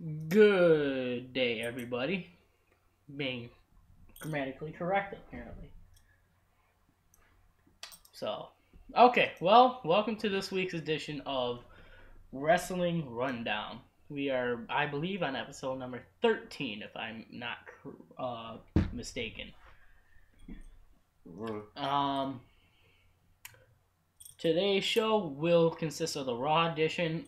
Good day, everybody. Being grammatically correct, apparently. Okay, well, welcome to this week's edition of Wrestling Rundown. We are, I believe, on episode number 13, if I'm not mistaken. Today's show will consist of the Raw edition.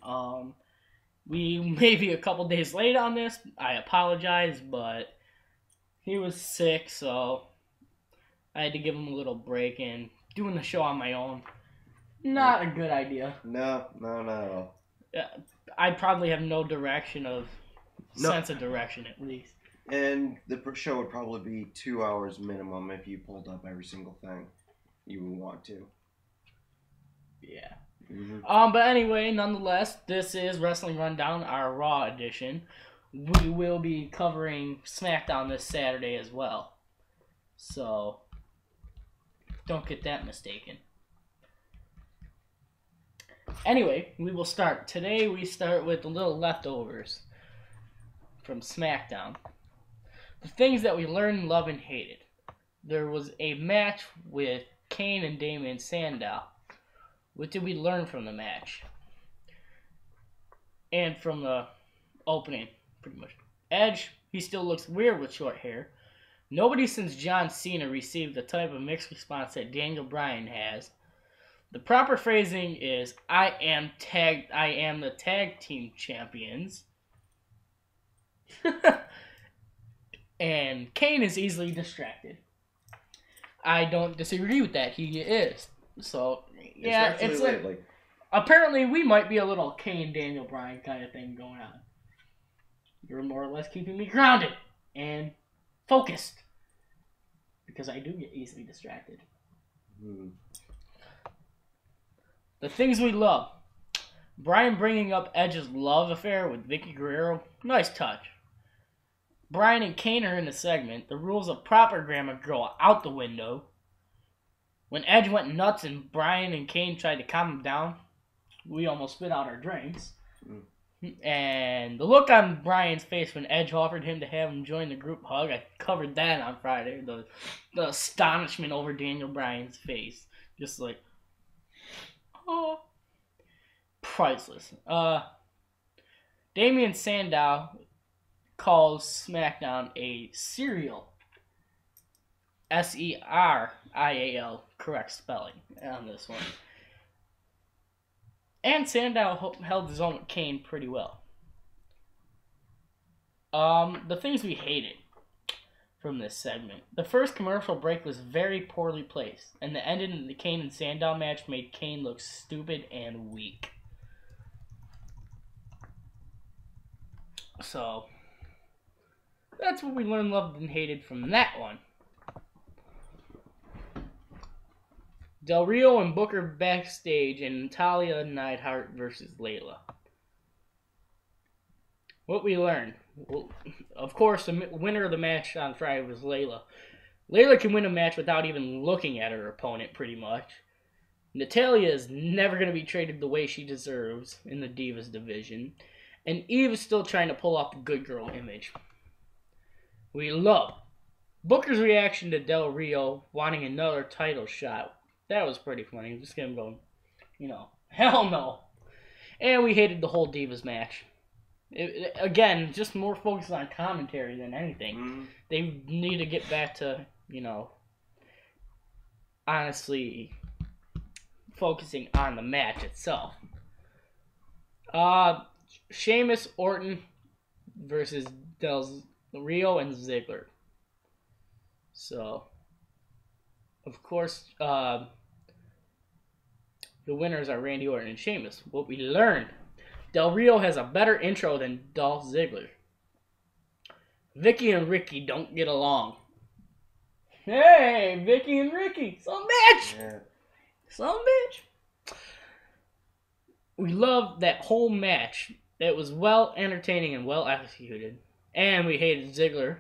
We may be a couple days late on this. I apologize, but he was sick, so I had to give him a little break, and doing the show on my own, not a good idea. No, not at all. I probably have no sense of direction, at least. And the show would probably be 2 hours minimum if you pulled up every single thing you would want to. Yeah. Mm-hmm. But anyway, nonetheless, this is Wrestling Rundown, our Raw edition. We will be covering SmackDown this Saturday as well. So, don't get that mistaken. Anyway, we will start. Today we start with the little leftovers from SmackDown. The things that we learned, loved, and hated. There was a match with Kane and Damien Sandow. What did we learn from the match? And from the opening, pretty much. Edge, he still looks weird with short hair. Nobody since John Cena received the type of mixed response that Daniel Bryan has. The proper phrasing is, I am the tag team champions. And Kane is easily distracted. I don't disagree with that. He is. So, yeah, it's like, apparently we might be a little Kane Daniel Bryan kind of thing going on. You're more or less keeping me grounded and focused. Because I do get easily distracted. The things we love. Bryan bringing up Edge's love affair with Vicky Guerrero. Nice touch. Bryan and Kane are in the segment. The rules of proper grammar go out the window. When Edge went nuts and Bryan and Kane tried to calm him down, we almost spit out our drinks. And the look on Bryan's face when Edge offered him to have him join the group hug, I covered that on Friday. The astonishment over Daniel Bryan's face. Just like, oh, priceless. Damien Sandow calls SmackDown a serial. S-E-R-I-A-L, correct spelling on this one. And Sandow held his own with Kane pretty well. The things we hated from this segment. The first commercial break was very poorly placed, and the ending of the Kane and Sandow match made Kane look stupid and weak. So, that's what we learned, loved, and hated from that one. Del Rio and Booker backstage, and Natalya Neidhart versus Layla. What we learned. Well, of course, the winner of the match on Friday was Layla. Layla can win a match without even looking at her opponent, pretty much. Natalya is never going to be traded the way she deserves in the Divas division. And Eve is still trying to pull off the good girl image. We love Booker's reaction to Del Rio wanting another title shot. That was pretty funny. Just him going, hell no. And we hated the whole Divas match. Again, just more focused on commentary than anything. They need to get back to, honestly focusing on the match itself. Sheamus, Orton versus Del Rio and Ziggler. So, of course, the winners are Randy Orton and Sheamus. What we learned, Del Rio has a better intro than Dolph Ziggler. Vicky and Ricky don't get along. Hey, Vicky and Ricky, some bitch! Yeah. Some bitch! We loved that whole match. It was well entertaining and well executed. And we hated Ziggler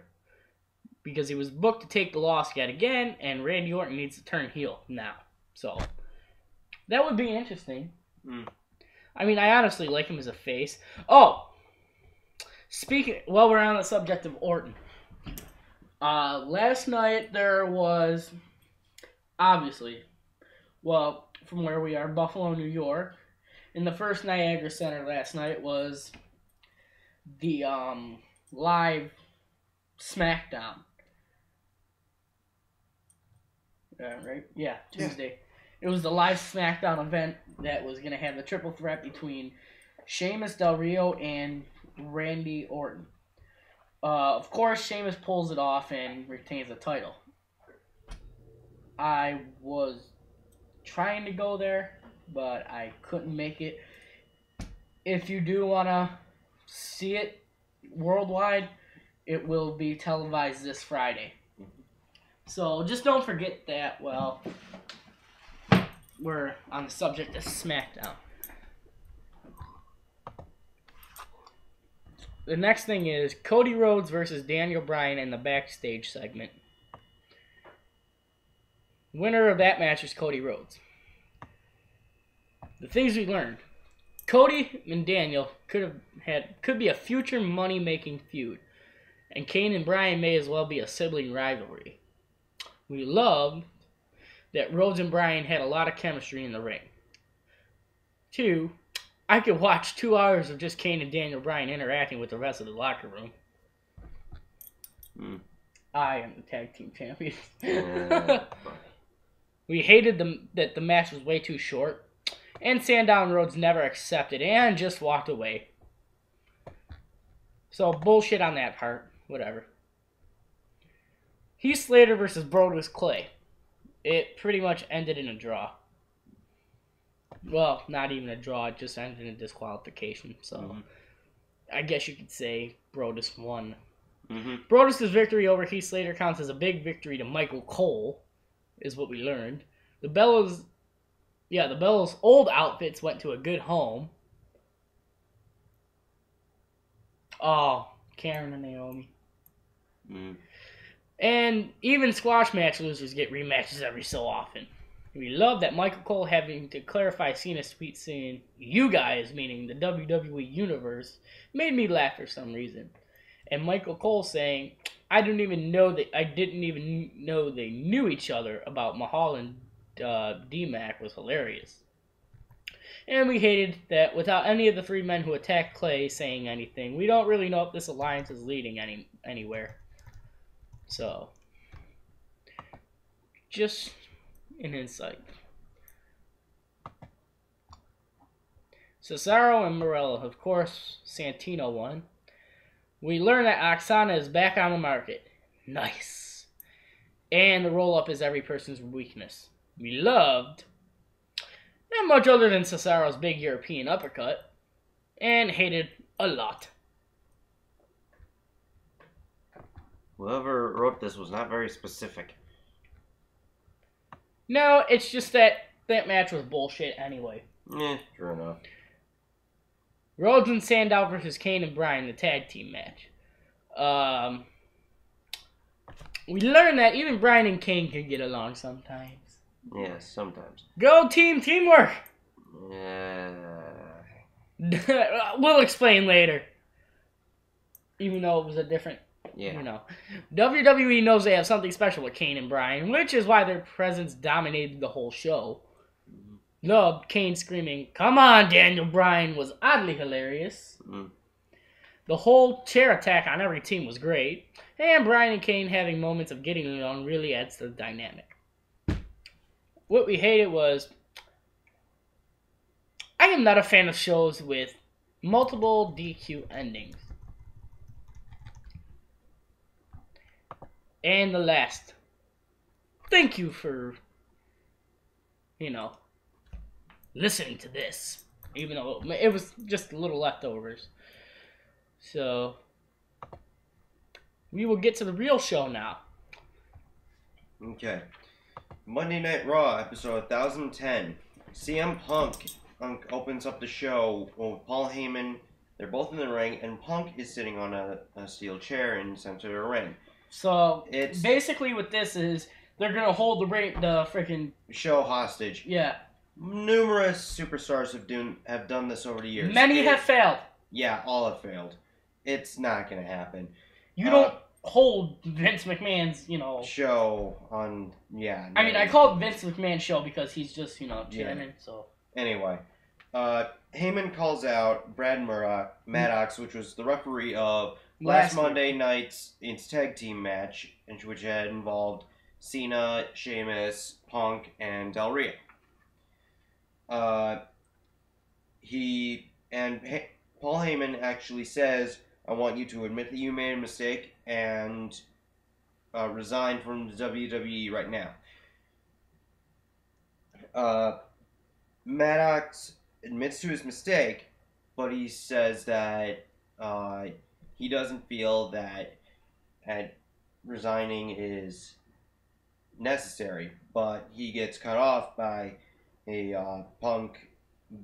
because he was booked to take the loss yet again, and Randy Orton needs to turn heel now. So, that would be interesting. I mean, I honestly like him as a face. Oh! While we're on the subject of Orton, last night there was, obviously, well, from where we are, Buffalo, New York. In the first Niagara Center last night was the live SmackDown. Right? Yeah, Tuesday. Yeah. It was the live SmackDown event that was going to have the triple threat between Sheamus, Del Rio, and Randy Orton. Of course, Sheamus pulls it off and retains the title. I was trying to go there, but I couldn't make it. If you do want to see it worldwide, it will be televised this Friday. So just don't forget that, well, we're on the subject of SmackDown. The next thing is Cody Rhodes versus Daniel Bryan in the backstage segment. Winner of that match is Cody Rhodes. The things we learned. Cody and Daniel could be a future money-making feud. And Kane and Bryan may as well be a sibling rivalry. We loved that Rhodes and Bryan had a lot of chemistry in the ring. 2, I could watch 2 hours of just Kane and Daniel Bryan interacting with the rest of the locker room. I am the tag team champion. We hated that the match was way too short. And Sandow and Rhodes never accepted and just walked away. So bullshit on that part. Whatever. Heath Slater versus Brodus Clay. It pretty much ended in a draw. Well, not even a draw. It just ended in a disqualification. So I guess you could say Brodus won. Brodus' victory over Heath Slater counts as a big victory to Michael Cole, is what we learned. The Bellas old outfits went to a good home. Oh, Karen and Naomi. And even squash match losers get rematches every so often. We love that Michael Cole having to clarify Cena's tweet saying, "You guys," meaning the WWE Universe, made me laugh for some reason. And Michael Cole saying, I didn't even know they knew each other about Mahal and D-Mac was hilarious. And we hated that without any of the 3 men who attacked Clay saying anything, we don't really know if this alliance is leading anywhere. So, just an insight. Cesaro and Morello, of course, Santino won. We learned that Oksana is back on the market. Nice. And the roll-up is every person's weakness. We loved, not much other than Cesaro's big European uppercut, and hated a lot. Whoever wrote this was not very specific. No, it's just that match was bullshit anyway. True enough. Rhodes and Sandow versus Kane and Bryan, the tag team match. We learned that even Bryan and Kane can get along sometimes. Yeah, sometimes. Go team, teamwork! Yeah. We'll explain later. Even though it was a different, WWE knows they have something special with Kane and Bryan, which is why their presence dominated the whole show. Loved Kane screaming, "Come on, Daniel Bryan," was oddly hilarious. The whole chair attack on every team was great. And Bryan and Kane having moments of getting along really adds to the dynamic. What we hated was, I am not a fan of shows with multiple DQ endings. And the last, thank you for, listening to this, even though it was just little leftovers. So, we will get to the real show now. Okay. Monday Night Raw, episode 1010. CM Punk opens up the show with Paul Heyman. They're both in the ring, and Punk is sitting on a steel chair in the center of the ring. So, it's basically what this is, they're going to hold the freaking show hostage. Yeah. Numerous superstars have done this over the years. Many have failed. Yeah, all have failed. It's not gonna happen. You don't hold Vince McMahon's, show on. Yeah. I mean, I call it Vince McMahon's show because he's just, chairman. Yeah. So Anyway, Heyman calls out Brad Maddox, which was the referee of last Monday night's tag team match, which had involved Cena, Sheamus, Punk, and Del Rio. Paul Heyman actually says, "I want you to admit that you made a mistake and resign from the WWE right now." Maddox admits to his mistake, but he says that he doesn't feel that resigning is necessary. But he gets cut off by a Punk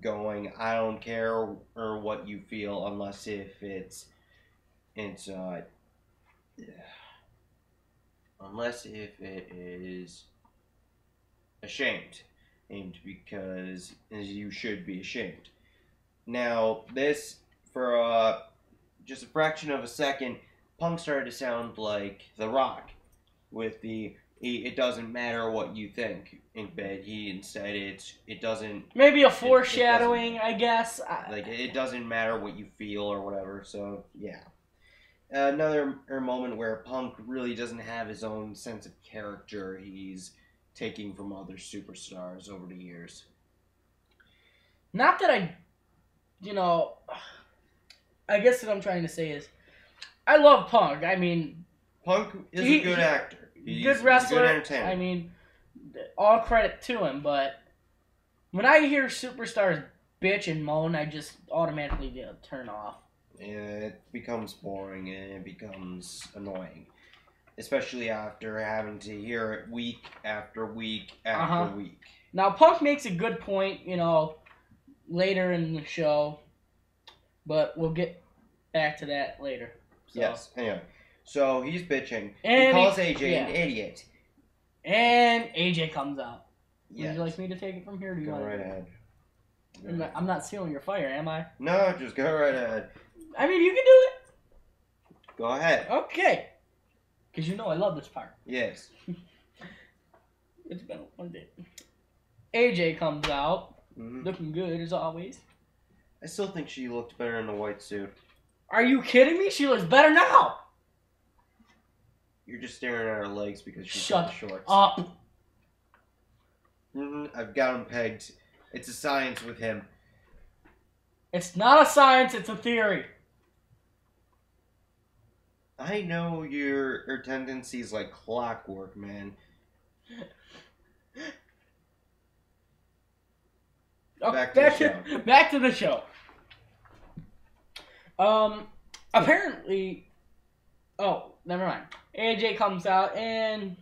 going, "I don't care or what you feel unless if it's unless if it is ashamed." Because you should be ashamed. Now, this, for just a fraction of a second, Punk started to sound like The Rock, with it doesn't matter what you think, but it doesn't... Maybe a foreshadowing, I guess. It doesn't matter what you feel or whatever, so, yeah. Another moment where Punk really doesn't have his own sense of character. He's taking from other superstars over the years. Not that I guess what I'm trying to say is, I love Punk. I mean, Punk is a good actor. He's good wrestler. He's a good entertainer. I mean, all credit to him, but when I hear superstars bitch and moan, I just automatically turn off. It becomes boring and it becomes annoying. Especially after having to hear it week after week after week. Now, Punk makes a good point, later in the show. But we'll get back to that later. So. Yes, anyway. So, he's bitching. And he calls AJ an idiot. And AJ comes out. Yes. Would you like me to take it from here? Go right ahead. I'm not stealing your fire, am I? No, just go right ahead. I mean, you can do it. Go ahead. Okay. Because I love this part. Yes. It's been one day. AJ comes out, looking good as always. I still think she looked better in the white suit. Are you kidding me? She looks better now. You're just staring at her legs because she's Shut got the shorts. up. I've got him pegged. It's a science with him. It's not a science, it's a theory. I know your tendencies like clockwork, man. Back to the show. Apparently... Oh, never mind. AJ comes out and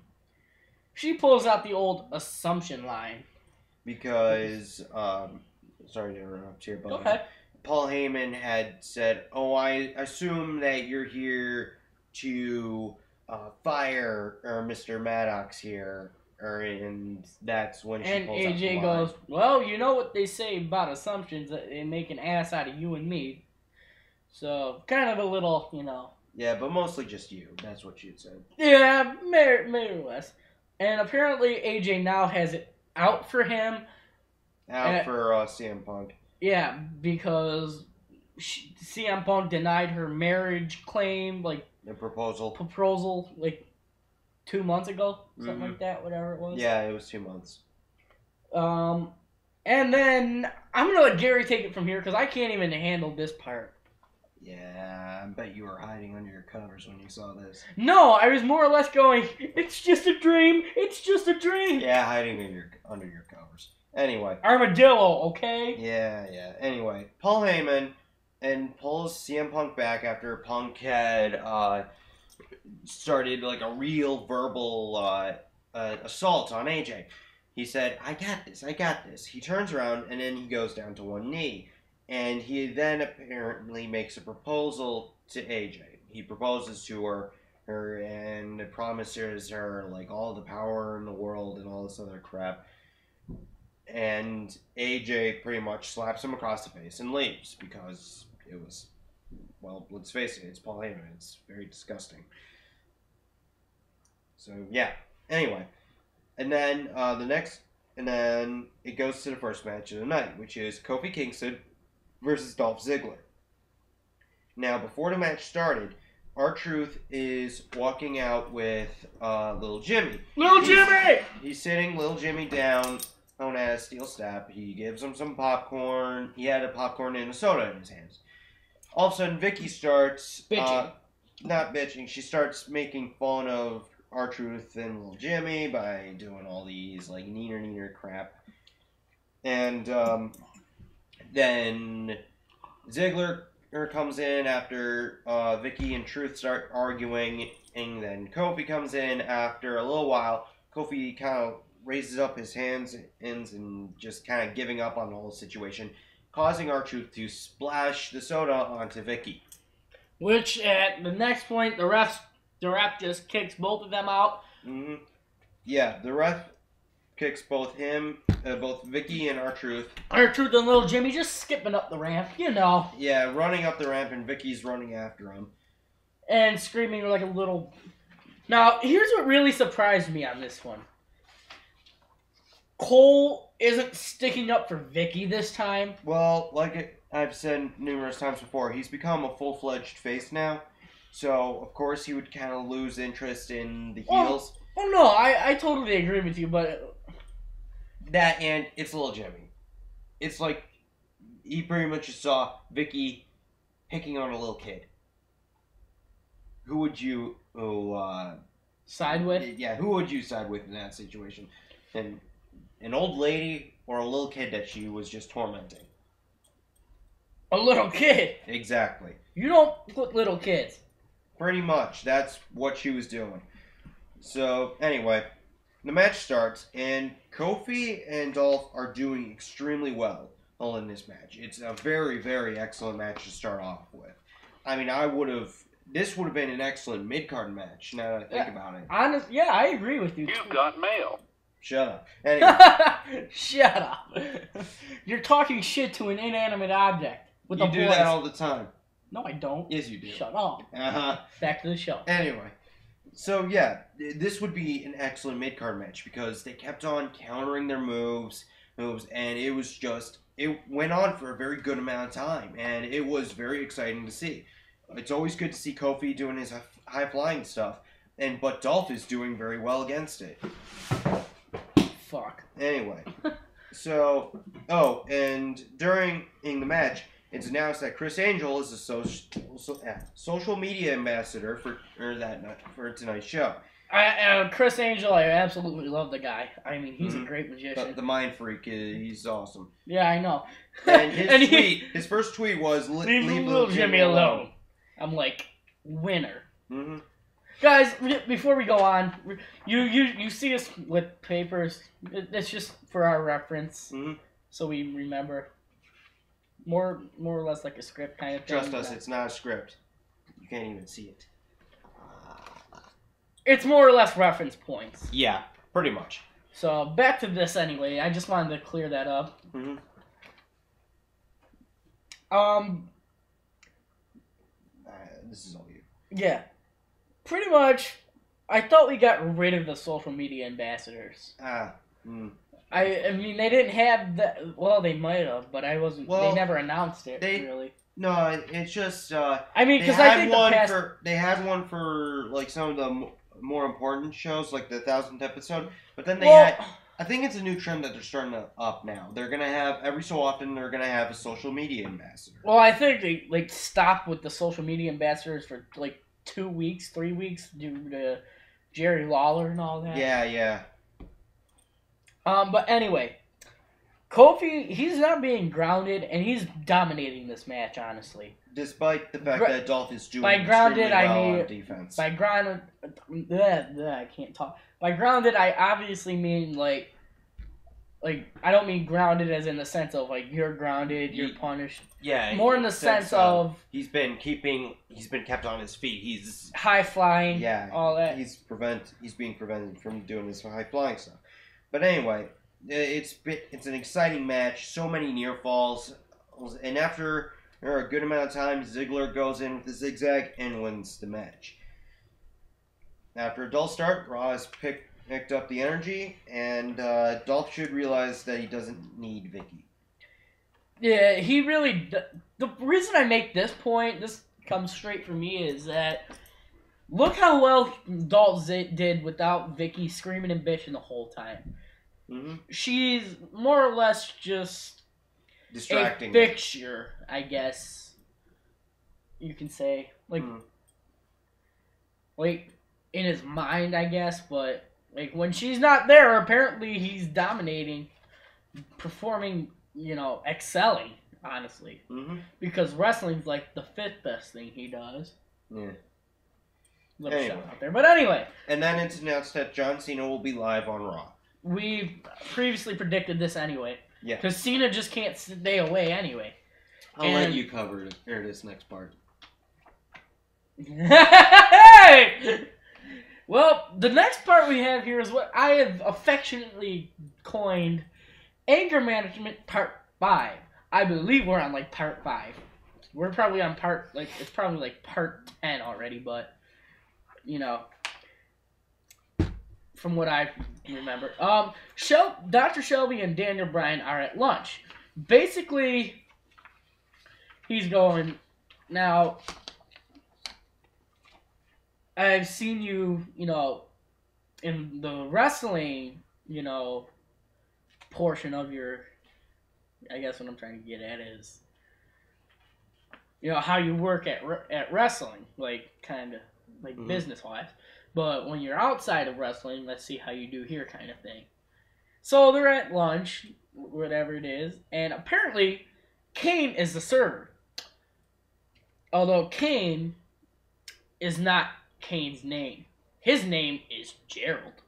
she pulls out the old assumption line. Because, sorry to interrupt here, but okay. Paul Heyman had said, "Oh, I assume that you're here to fire Mr. Maddox here," and that's when she pulls out the AJ line. goes, "Well, you know what they say about assumptions, that they make an ass out of you and me." So, kind of a little, Yeah, but mostly just you. That's what she had said. Yeah, more or less. And apparently AJ now has it out for him. Out for CM Punk. Yeah, because CM Punk denied her marriage claim, the proposal, 2 months ago, something like that, whatever it was. Yeah, it was 2 months. And then I'm gonna let Gary take it from here because I can't even handle this part. Yeah, I bet you were hiding under your covers when you saw this. No, I was more or less going, "It's just a dream. It's just a dream." Yeah, hiding under your covers. Anyway. Armadillo, okay? Yeah. Anyway, Paul Heyman pulls CM Punk back after Punk had started like a real verbal assault on AJ. He said, I got this. He turns around and then he goes down to one knee. And he then apparently makes a proposal to AJ. He proposes to her and promises her like all the power in the world and all this other crap. And AJ pretty much slaps him across the face and leaves because it was, well, let's face it, it's Paul Heyman. It's very disgusting. So yeah. Anyway, and then and then it goes to the first match of the night, which is Kofi Kingston versus Dolph Ziggler. Now, before the match started, R-Truth is walking out with Little Jimmy. Jimmy! He's sitting Little Jimmy down on a steel step. He gives him some popcorn. He had a popcorn and a soda in his hands. All of a sudden, Vicky starts... Bitching. Not bitching. She starts making fun of R-Truth and Little Jimmy by doing all these, like, neener crap. And then Ziggler comes in after Vicky and Truth start arguing, and then Kofi comes in after a little while. Kofi kind of raises up his hands and just kind of giving up on the whole situation, causing R-Truth to splash the soda onto Vicky. Which, at the next point, the ref just kicks both of them out. Mm-hmm. Yeah, the ref kicks both Vicky and R-Truth. R-Truth and Little Jimmy just skipping up the ramp, you know. Yeah, running up the ramp, and Vicky's running after him. And screaming like a little... Now, here's what really surprised me on this one. Cole isn't sticking up for Vicky this time. Well, I've said numerous times before, he's become a full-fledged face now. So, of course, he would kind of lose interest in the heels. Oh, no, I totally agree with you, but... That, and it's Little Jimmy. It's like, he pretty much just saw Vicky picking on a little kid. Who would you... side with? Yeah, who would you side with in that situation? An old lady or a little kid that she was just tormenting? A little kid? Exactly. You don't put little kids. Pretty much. That's what she was doing. So, anyway, the match starts, and Kofi and Dolph are doing extremely well in this match. It's a very, very excellent match to start off with. I mean, this would have been an excellent mid-card match, now that I think about it. Yeah, I agree with you. You've got mail. Shut up. Anyway. Shut up. You're talking shit to an inanimate object. With You do that all the time. No, I don't. Yes, you do. Shut up. Uh-huh. Back to the show. Anyway. So, yeah, this would be an excellent mid-card match because they kept on countering their moves, and it went on for a very good amount of time, and it was very exciting to see. It's always good to see Kofi doing his high-flying stuff, but Dolph is doing very well against it. Fuck. Anyway, and during the match, it's announced that Chris Angel is a social media ambassador for tonight's show. Chris Angel, I absolutely love the guy. I mean, he's a great magician. The mind freak, he's awesome. Yeah, I know. And his first tweet was, leave little Jimmy alone. I'm like, winner. Mm-hmm. Guys, before we go on, you see us with papers. It's just for our reference, so we remember. More or less like a script kind of thing. Trust us, it's not a script. You can't even see it. It's more or less reference points. Yeah, pretty much. So, back to this anyway. I just wanted to clear that up. Mm-hmm. This is all you. Yeah. Pretty much, I thought we got rid of the social media ambassadors. I mean, they didn't have that. Well, they might have, but I wasn't. Well, they never announced it. Really. No, it's just. I mean, because I think they had one for like some of the more important shows, like the 1000th episode. But then they had. I think it's a new trend that they're starting to up now. They're gonna have every so often. They're gonna have a social media ambassador. Well, I think they stopped with the social media ambassadors for 2 weeks, 3 weeks due to Jerry Lawler and all that. Yeah. But anyway, Kofi, he's not being grounded, and he's dominating this match, honestly. Despite the fact that Dolph is doing by grounded, extremely well I mean on defense. By grounded, I can't talk. By grounded, I obviously mean like I don't mean grounded as in the sense of you're grounded, you're punished. Yeah. More in the sense of he's been kept on his feet. He's high flying. Yeah. All that. He's being prevented from doing this high flying stuff. But anyway, it's an exciting match. So many near falls, and after For a good amount of time, Ziggler goes in with the zigzag and wins the match. After a dull start, Raw has picked up the energy, and Dolph should realize that he doesn't need Vicky. Yeah, he really... The reason I make this point, this comes straight from me, is that look how well Dolph did without Vicky screaming and bitching the whole time. Mm-hmm. She's more or less just Distracting. A fixture, I guess you can say. Like, in his mind, I guess, but like when she's not there, apparently he's dominating, performing, excelling, honestly. Mm-hmm. Because wrestling's like the 5th best thing he does. Yeah. Little shout out there. But anyway. And then it's announced that John Cena will be live on Raw. We previously predicted this anyway. Yeah. Because Cena just can't stay away anyway. I'll let you cover it. Here, this next part. Hey! Well, the next part we have here is what I have affectionately coined Anger Management Part 5. I believe we're on, Part 5. We're probably on it's probably, Part 10 already, but, from what I remember. Dr. Shelby and Daniel Bryan are at lunch. Basically, he's going, now, I've seen you, in the wrestling, portion of your, I guess what I'm trying to get at is, how you work at wrestling, kind of, business-wise. But when you're outside of wrestling, let's see how you do here kind of thing. So they're at lunch, whatever it is, and apparently Kane is the server. Although Kane is not Kane's name. His name is Gerald.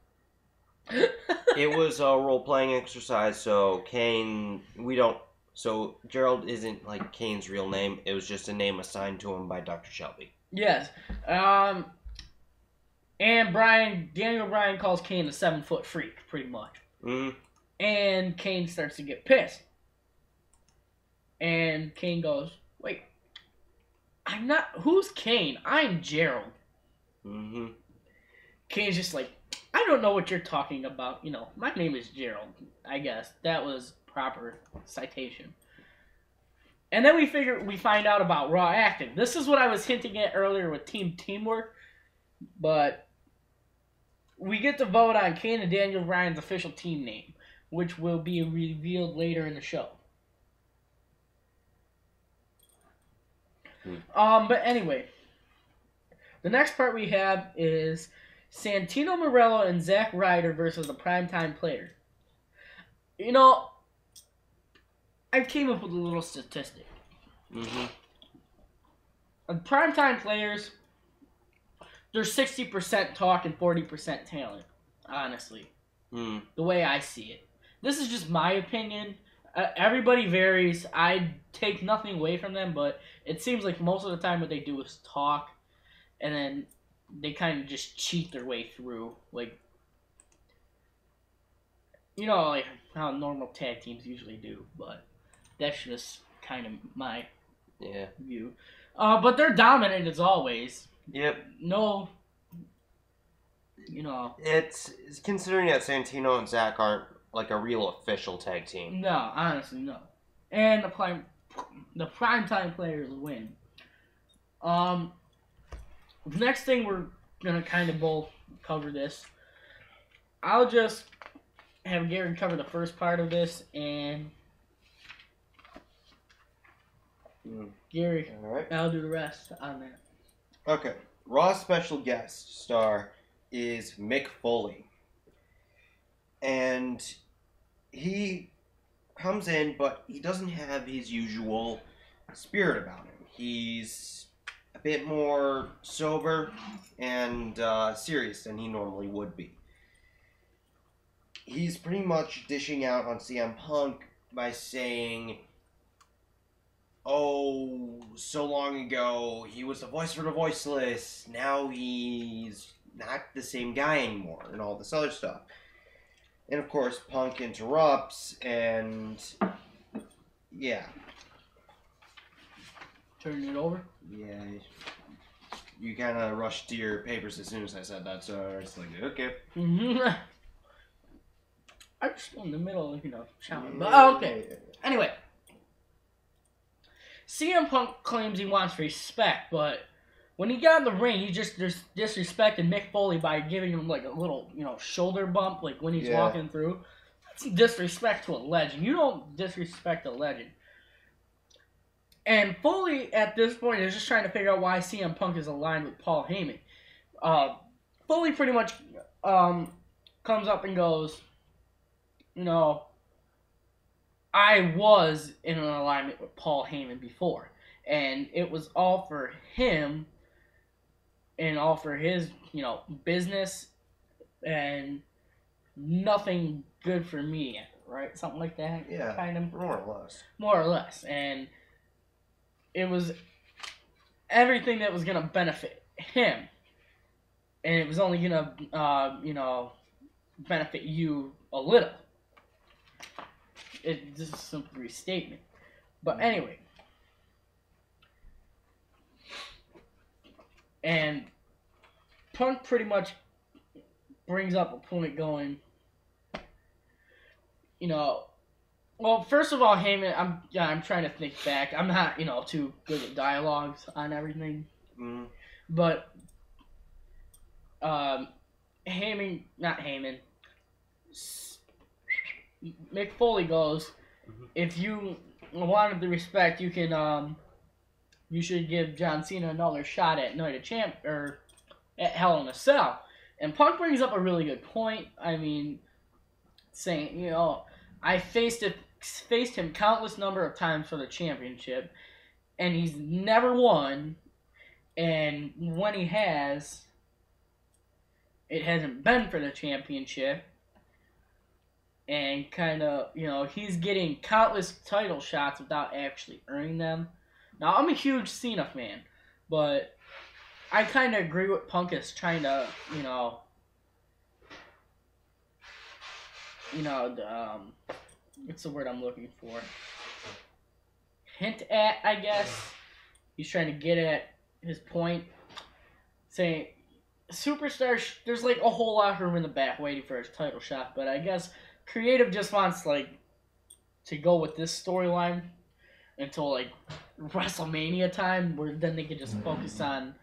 It was a role-playing exercise, so so Gerald isn't Kane's real name. It was just a name assigned to him by Dr. Shelby. Yes. And Daniel Bryan calls Kane a 7-foot freak, pretty much. Mm-hmm. And Kane starts to get pissed. And Kane goes, wait, who's Kane? I'm Gerald. Mm-hmm. Kane's just like, I don't know what you're talking about. My name is Gerald. I guess that was proper citation. And then we find out about Raw acting. This is what I was hinting at earlier with teamwork. But we get to vote on Kane and Daniel Bryan's official team name, which will be revealed later in the show. But anyway, the next part we have is Santino Marella and Zack Ryder versus the Primetime Players. I came up with a little statistic. Mm-hmm. The Primetime Players, they're 60% talk and 40% talent, honestly. The way I see it. This is just my opinion. Everybody varies. I take nothing away from them, but it seems like most of the time what they do is talk, and then they kind of just cheat their way through. How normal tag teams usually do, but that's just kind of my view. But they're dominant as always. Yep. No, It's considering that Santino and Zack aren't a real official tag team. No, honestly, no. And the Primetime Players win. The next thing we're gonna kind of both cover this. I'll just have Gary cover the first part of this, and Gary, all right, I'll do the rest on that. Okay. Raw's special guest star is Mick Foley. And he comes in, but he doesn't have his usual spirit about him. He's a bit more sober and serious than he normally would be. He's pretty much dishing out on CM Punk by saying, oh, so long ago, he was the voice for the voiceless. Now he's not the same guy anymore, and all this other stuff. And of course, Punk interrupts, and yeah. Turning it over. Yeah. You kind of rushed to your papers as soon as I said that, so I was like, okay. I just in the middle, shouting. But okay. Anyway, CM Punk claims he wants respect, but when he got in the ring, he just disrespected Mick Foley by giving him like a little, shoulder bump, like when he's walking through. That's disrespect to a legend. You don't disrespect a legend. And Foley, at this point, is just trying to figure out why CM Punk is aligned with Paul Heyman. Foley pretty much comes up and goes, I was in an alignment with Paul Heyman before, and it was all for him and all for his, business and nothing good for me, right? Something like that. Yeah, kind of. more or less. More or less. And it was everything that was going to benefit him. And it was only going to, benefit you a little. It's just a simple restatement. But anyway. And Punk pretty much brings up a point going, well, first of all, Heyman, I'm trying to think back. I'm not, too good at dialogues on everything. Mm. But Heyman, not Heyman, Mick Foley goes, if you wanted the respect, you can, you should give John Cena another shot at Night of Champ, or at Hell in a Cell. And Punk brings up a really good point. I mean, saying, I faced him countless number of times for the championship, and he's never won, and when he has, it hasn't been for the championship, and kind of, he's getting countless title shots without actually earning them. Now, I'm a huge Cena fan, but I kind of agree with Punk is trying to, what's the word I'm looking for? Hint at, I guess. He's trying to get at his point, saying, superstar, there's like a whole locker room in the back waiting for his title shot, but I guess creative just wants to go with this storyline until WrestleMania time, where then they could just focus on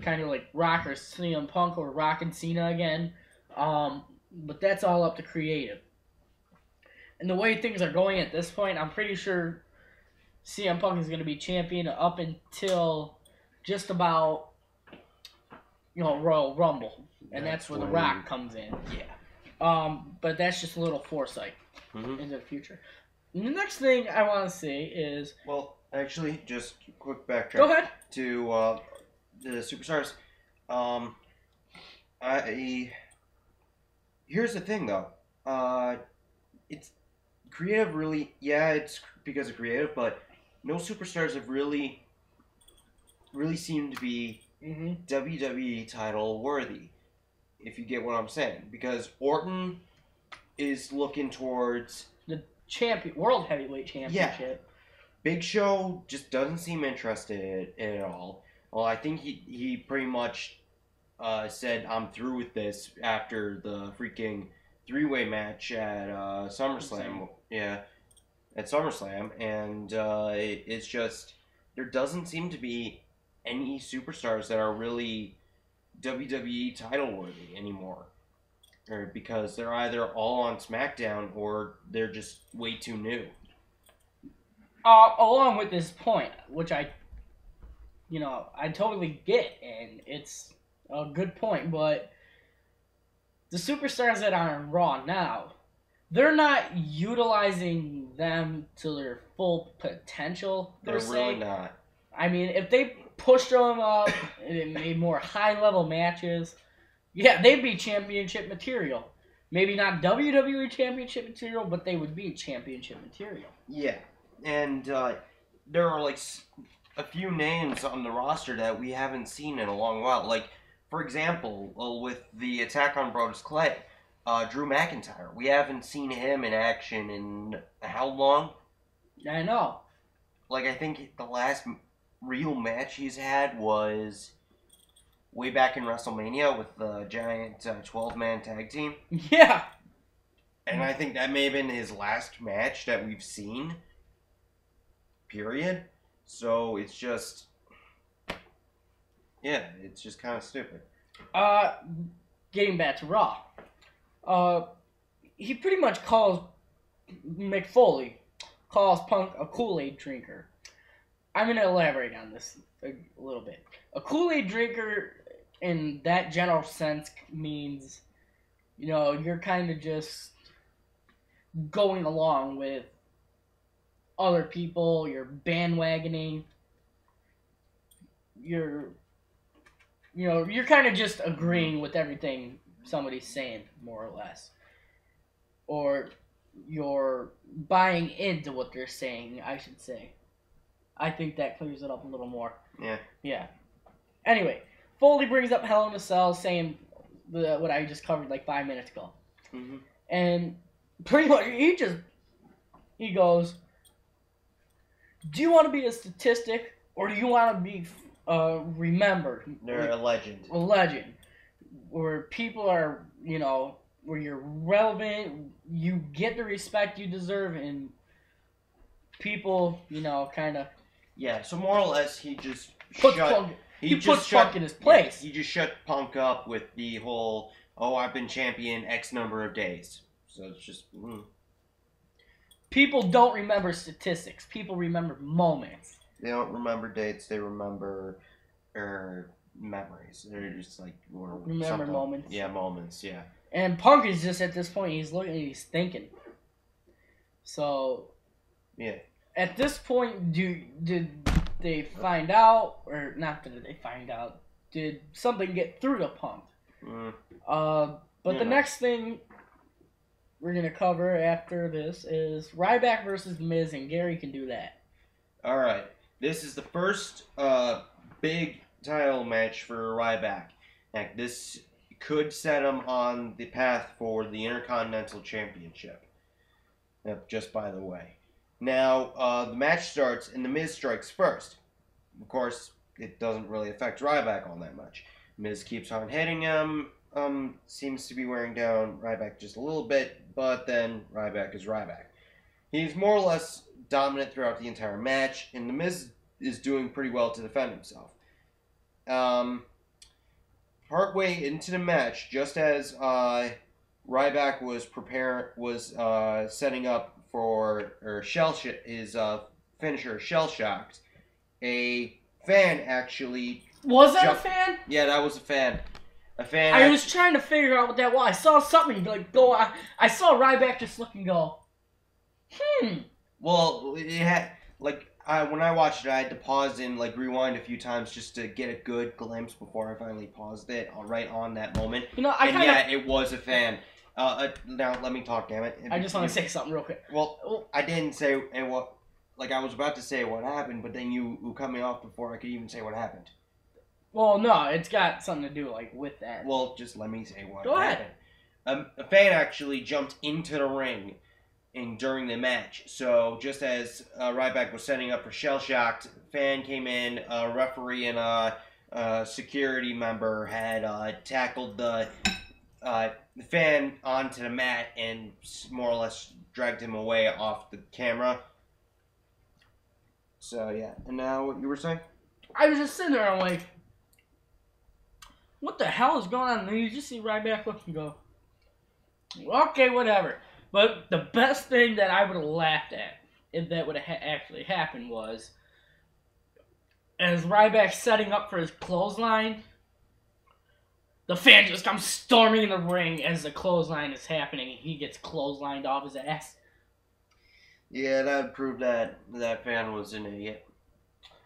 kind of like Rock or CM Punk or Rock and Cena again. But that's all up to creative. And the way things are going at this point, I'm pretty sure CM Punk is going to be champion up until just about, Royal Rumble. And that's where The Rock comes in. Yeah. But that's just a little foresight into the future. And the next thing I want to say is... Well, actually, just quick backtrack. Go ahead. To the superstars. Here's the thing, though. It's creative, really. Yeah, it's because of creative, but no superstars have really seemed to be WWE title worthy. If you get what I'm saying, because Orton is looking towards the world heavyweight championship. Yeah. Big Show just doesn't seem interested in it at all. Well, I think he pretty much said, I'm through with this after the freaking three-way match at SummerSlam. Yeah, at SummerSlam. And it's just, there doesn't seem to be any superstars that are really WWE title worthy anymore. Or because they're either all on SmackDown or they're just way too new. Along with this point, which I totally get, and it's a good point, but the superstars that are on Raw now, they're not utilizing them to their full potential, per se. They're really not. I mean, if they pushed them up and made more high-level matches, yeah, they'd be championship material. Maybe not WWE championship material, but they would be championship material. Yeah, and there are a few names on the roster that we haven't seen in a long while. Like, for example, with the attack on Brodus Clay, Drew McIntyre. We haven't seen him in action in how long? I know. I think the last real match he's had was way back in WrestleMania with the giant 12-man tag team. Yeah. And I think that may have been his last match that we've seen. Period. So it's just... Yeah, it's just kind of stupid. Getting back to Raw. He pretty much calls Mick Foley, calls Punk a Kool-Aid drinker. I'm going to elaborate on this a little bit. A Kool-Aid drinker, in that general sense, means, you know, you're kind of just going along with other people, you're bandwagoning, you're kind of just agreeing with everything somebody's saying, more or less. Or you're buying into what they're saying, I should say. I think that clears it up a little more. Yeah. Yeah. Anyway, Foley brings up Hell in a Cell, saying what I just covered like 5 minutes ago. Mm-hmm. And pretty much he goes, do you want to be a statistic or do you want to be remembered? They're a legend. A legend. Where people are, you know, where you're relevant, you get the respect you deserve, and people, you know, kind of... Yeah, so more or less he just puts Punk in his place. Yeah, he just shut Punk up with the whole, oh, I've been champion X number of days. So it's just... People don't remember statistics. People remember moments. They don't remember dates. They remember memories. They're just like... Remember something. moments. Yeah, moments, yeah. And Punk is just, at this point, he's looking, he's thinking. So... Yeah. At this point, did they find out, or not did they find out, did something get through to Punk? But the next thing we're going to cover after this is Ryback versus Miz, and Gary can do that. Alright, this is the first big title match for Ryback. Like, this could set him on the path for the Intercontinental Championship. Just by the way. Now, the match starts, and The Miz strikes first. Of course, it doesn't really affect Ryback all that much. Miz keeps on hitting him, seems to be wearing down Ryback just a little bit, but then Ryback is Ryback. He's more or less dominant throughout the entire match, and The Miz is doing pretty well to defend himself. Partway into the match, just as Ryback was setting up for his finisher, Shell Shocked, a fan actually... Was that a fan? Yeah, that was a fan. I was trying to figure out what that was. I saw something like go. I saw Ryback just look and go, Well, it had when I watched it, I had to pause and rewind a few times just to get a good glimpse before I finally paused it right on that moment. You know, it was a fan. Now let me talk, damn it. I just want to say something real quick. Well, I didn't say what. I was about to say what happened, but then you cut me off before I could even say what happened. Well, no, it's got something to do with that. Well, just let me say what happened. Go ahead. A fan actually jumped into the ring during the match. So just as Ryback was setting up for Shell Shocked, fan came in, a referee and a security member had tackled the fan onto the mat and more or less dragged him away off the camera. So yeah, and now what you were saying? I was just sitting there, I'm like, what the hell is going on? And you just see Ryback look and go, okay, whatever. But the best thing that I would have laughed at, if that would have actually happened, was as Ryback setting up for his clothesline, the fan just comes storming in the ring as the clothesline is happening, and he gets clotheslined off his ass. Yeah, that would prove that that fan was an idiot.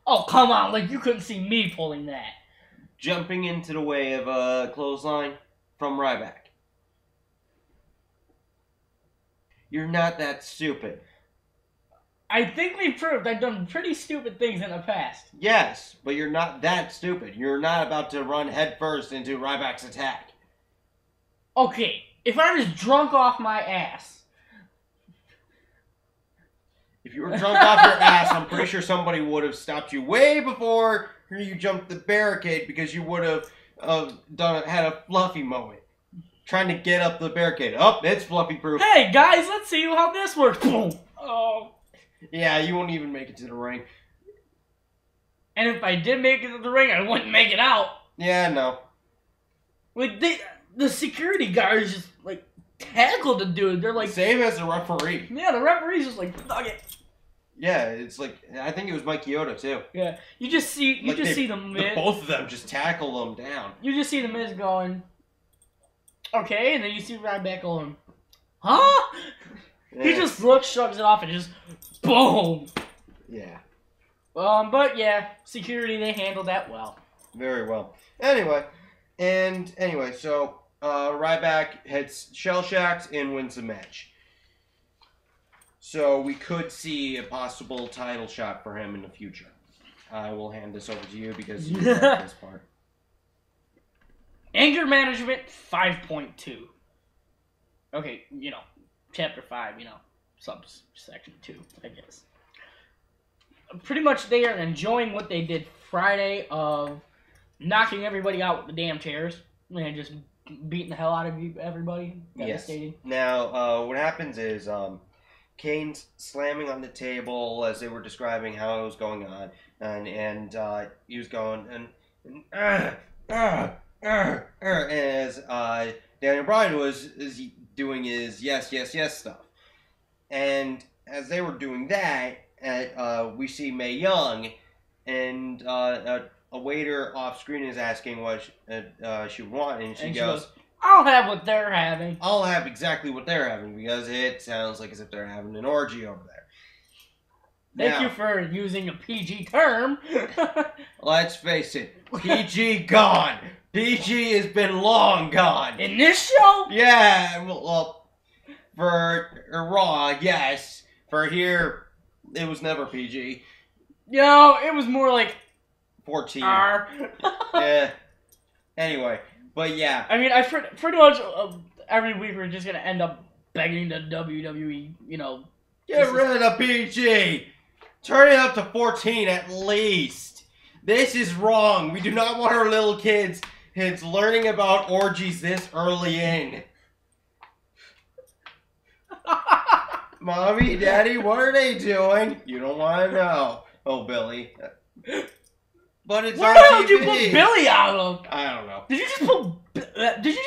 Oh, come on, you couldn't see me pulling that. Jumping into the way of a clothesline from Ryback. You're not that stupid. I think we proved I've done pretty stupid things in the past. Yes, but you're not that stupid. You're not about to run headfirst into Ryback's attack. Okay, if I was drunk off my ass, If you were drunk off your ass, I'm pretty sure somebody would have stopped you way before you jumped the barricade because you would have had a Fluffy moment. Trying to get up the barricade. Oh, it's Fluffy proof. Hey, guys, let's see how this works. Boom. Oh. Yeah, you won't even make it to the ring. And if I did make it to the ring, I wouldn't make it out. Yeah, no. Like, the security guards just, like, tackled the dude. They're like... Same as the referee. Yeah, the referee's just like, fuck it. Yeah, it's like, I think it was Mike Chioda, too. Yeah, you just see the Miz... Both of them just tackle them down. You just see the Miz going, okay, and then you see Ryback going, huh? Yeah. He just looks, shrugs it off, and just, boom. Yeah. But yeah, security, they handled that well. Very well. Anyway, so Ryback hits shell-shocked and wins the match. So we could see a possible title shot for him in the future. I will hand this over to you because you like this part. Anger management 5.2. Okay, chapter 5, subsection 2, I guess. Pretty much they are enjoying what they did Friday of knocking everybody out with the damn chairs and just beating the hell out of everybody. Devastating. Yes. Now, what happens is Kane's slamming on the table as they were describing how it was going on, and he was going and as Daniel Bryan was doing his yes stuff, and as they were doing that, we see Mae Young, and a waiter off screen is asking what she would want, and she goes, I'll have what they're having. I'll have exactly what they're having because it sounds like as if they're having an orgy over there. Thank you for using a PG term. Let's face it, PG gone. PG has been long gone. In this show? Yeah, well, for Raw, yes. For here, it was never PG. It was more like 14. R. Yeah. Anyway, but yeah. I mean, pretty much every week we're just gonna end up begging the WWE, get rid of PG. Turn it up to 14 at least. This is wrong. We do not want our little kids learning about orgies this early in. Mommy, Daddy, what are they doing? You don't want to know. Oh, Billy. But it's Where the hell did you pull Billy out of? I don't know. Did you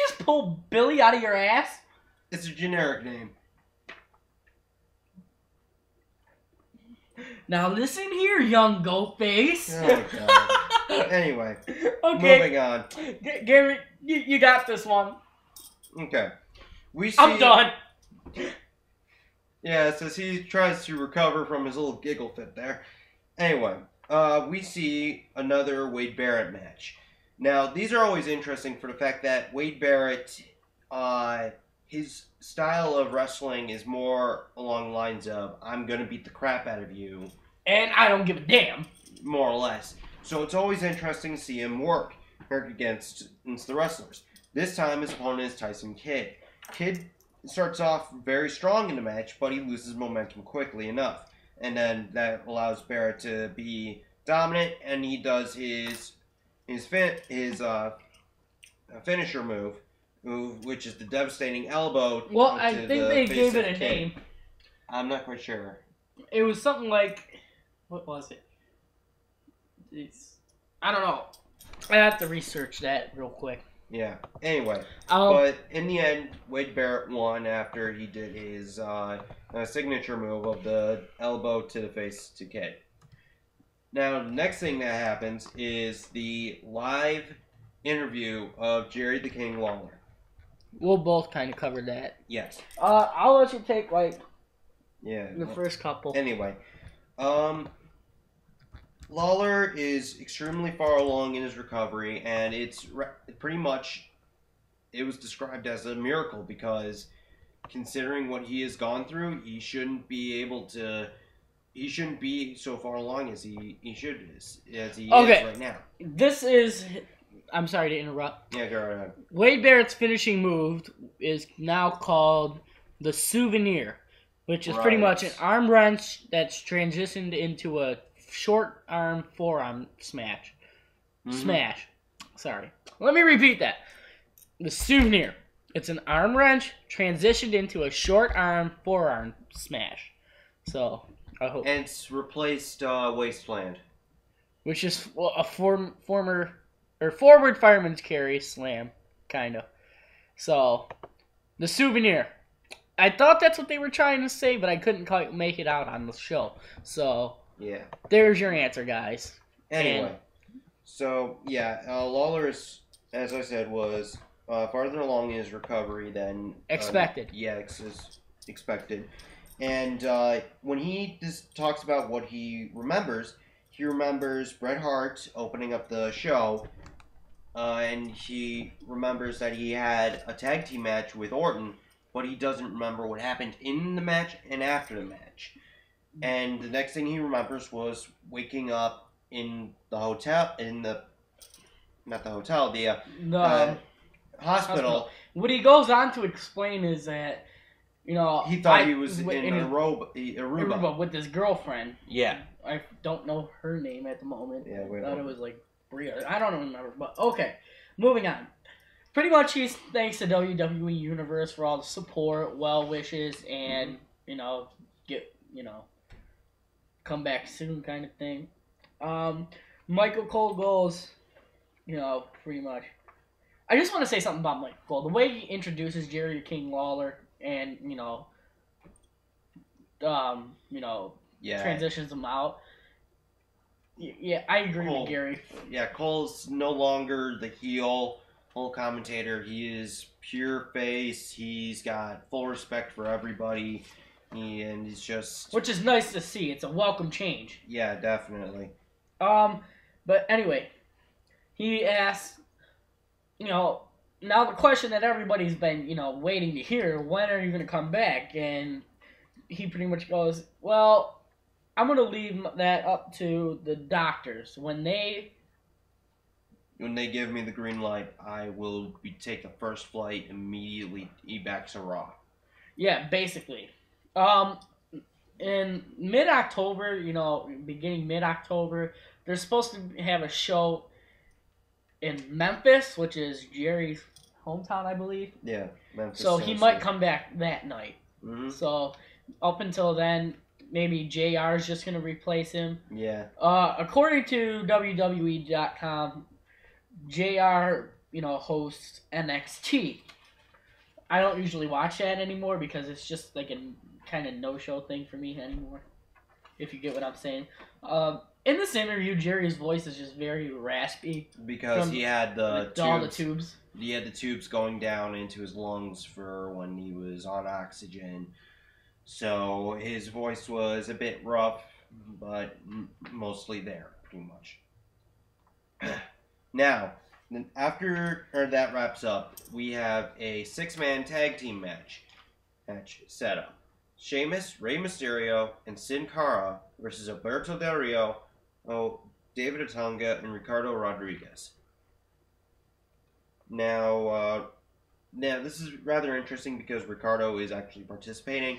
just pull Billy out of your ass? It's a generic name. Now listen here, young goat face. Oh, God. Anyway, okay. Moving on. Gary, you got this one. Okay. I'm done. Yeah, it says he tries to recover from his little giggle fit there. Anyway, we see another Wade Barrett match. Now, these are always interesting for the fact that Wade Barrett, his style of wrestling is more along the lines of, I'm going to beat the crap out of you. And I don't give a damn. More or less. So it's always interesting to see him work against the wrestlers. This time his opponent is Tyson Kidd. Kidd starts off very strong in the match, but he loses momentum quickly enough. And then that allows Barrett to be dominant, and he does his finisher move, which is the devastating elbow. Well, I think they gave it a name. I'm not quite sure. It was something like, what was it? I don't know. I have to research that real quick. Yeah. Anyway, but in the end, Wade Barrett won after he did his signature move of the elbow to the face to Kidd. Now, the next thing that happens is the live interview of Jerry the King Lawler. We'll both kind of cover that. Yes. I'll let you take the first couple. Anyway, Lawler is extremely far along in his recovery, and it's pretty much, it was described as a miracle because considering what he has gone through, he shouldn't be so far along as he is right now. I'm sorry to interrupt. Yeah, go right ahead. Wade Barrett's finishing move is now called the Souvenir. which is pretty much an arm wrench that's transitioned into a short arm forearm smash. Smash. Sorry. Let me repeat that. The souvenir. It's an arm wrench transitioned into a short arm forearm smash. So, I hope. And it's replaced Wasteland. Which is a forward fireman's carry slam, kind of. So, the souvenir. I thought that's what they were trying to say, but I couldn't quite make it out on the show. So, yeah. There's your answer, guys. Anyway. So, yeah, Lawler, as I said, was farther along in his recovery than expected. Expected. And when he just talks about what he remembers Bret Hart opening up the show, and he remembers that he had a tag team match with Orton, but he doesn't remember what happened in the match and after the match. And the next thing he remembers was waking up in the hotel, the hospital. What he goes on to explain is that, he thought he was in Aruba with his girlfriend. Yeah. I don't know her name at the moment. Yeah, I thought it was like Bria. I don't remember, but okay. Moving on. Pretty much he's thanks to WWE Universe for all the support, well wishes, and, come back soon kind of thing. Michael Cole goes, pretty much. I just want to say something about Michael Cole. The way he introduces Jerry King Lawler and, transitions him out. Yeah, I agree with Gary. Yeah, Cole's no longer the heel commentator. He is pure face. He's got full respect for everybody. And he's just... Which is nice to see. It's a welcome change. Yeah, definitely. But anyway, he asks, now the question that everybody's been, waiting to hear, when are you going to come back? And he pretty much goes, well, I'm going to leave that up to the doctors. When they give me the green light, I will take the first flight immediately back to Raw. Yeah, basically. In mid-October, beginning mid-October, they're supposed to have a show in Memphis, which is Jerry's hometown, I believe. Yeah, Memphis. So he might come back that night. Mm-hmm. So up until then, maybe JR is just going to replace him. Yeah. According to WWE.com, JR, hosts NXT. I don't usually watch that anymore because it's just like a kind of no-show thing for me anymore, if you get what I'm saying. In this interview, Jerry's voice is just very raspy. Because he had all the tubes. He had the tubes going down into his lungs for when he was on oxygen. So his voice was a bit rough, but mostly there, pretty much. Now, after that wraps up, we have a 6-man tag team match set up. Sheamus, Rey Mysterio, and Sin Cara versus Alberto Del Rio, David Otunga, and Ricardo Rodriguez. Now this is rather interesting because Ricardo is actually participating,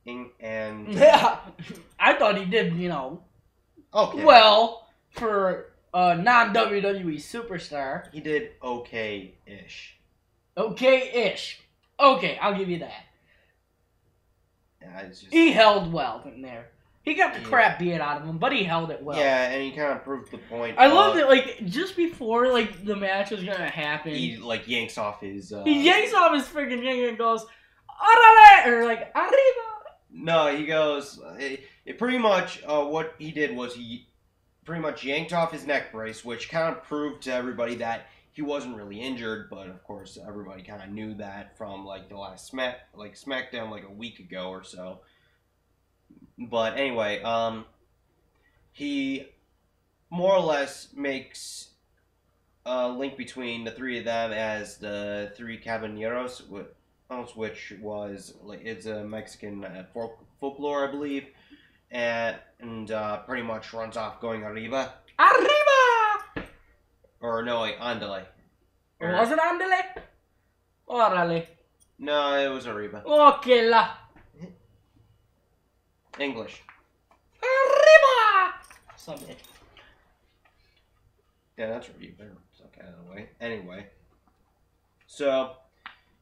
and yeah, I thought he did, okay. Well, for a non-WWE superstar. He did okay-ish. Okay-ish. Okay, I'll give you that. Yeah, it's just... He held well in there. He got the crap beat out of him, but he held it well. Yeah, and he kind of proved the point. I love that, just before, the match was gonna happen... He, yanks off his... He yanks off his freaking thing and goes, Orale! Or, arriba! No, he goes... It pretty much, what he did was he pretty much yanked off his neck brace, which kind of proved to everybody that he wasn't really injured, but of course everybody kind of knew that from the last SmackDown a week ago or so. But anyway, he more or less makes a link between the three of them as the three Caballeros, which was it's a Mexican folklore, I believe, and pretty much runs off going arriba. Arriba! Or no, andale. Was it andale? Orale. No, it was arriba. Okay la. English. Arriba! Someday. Yeah, that's right. You better suck out of the way. Anyway. So,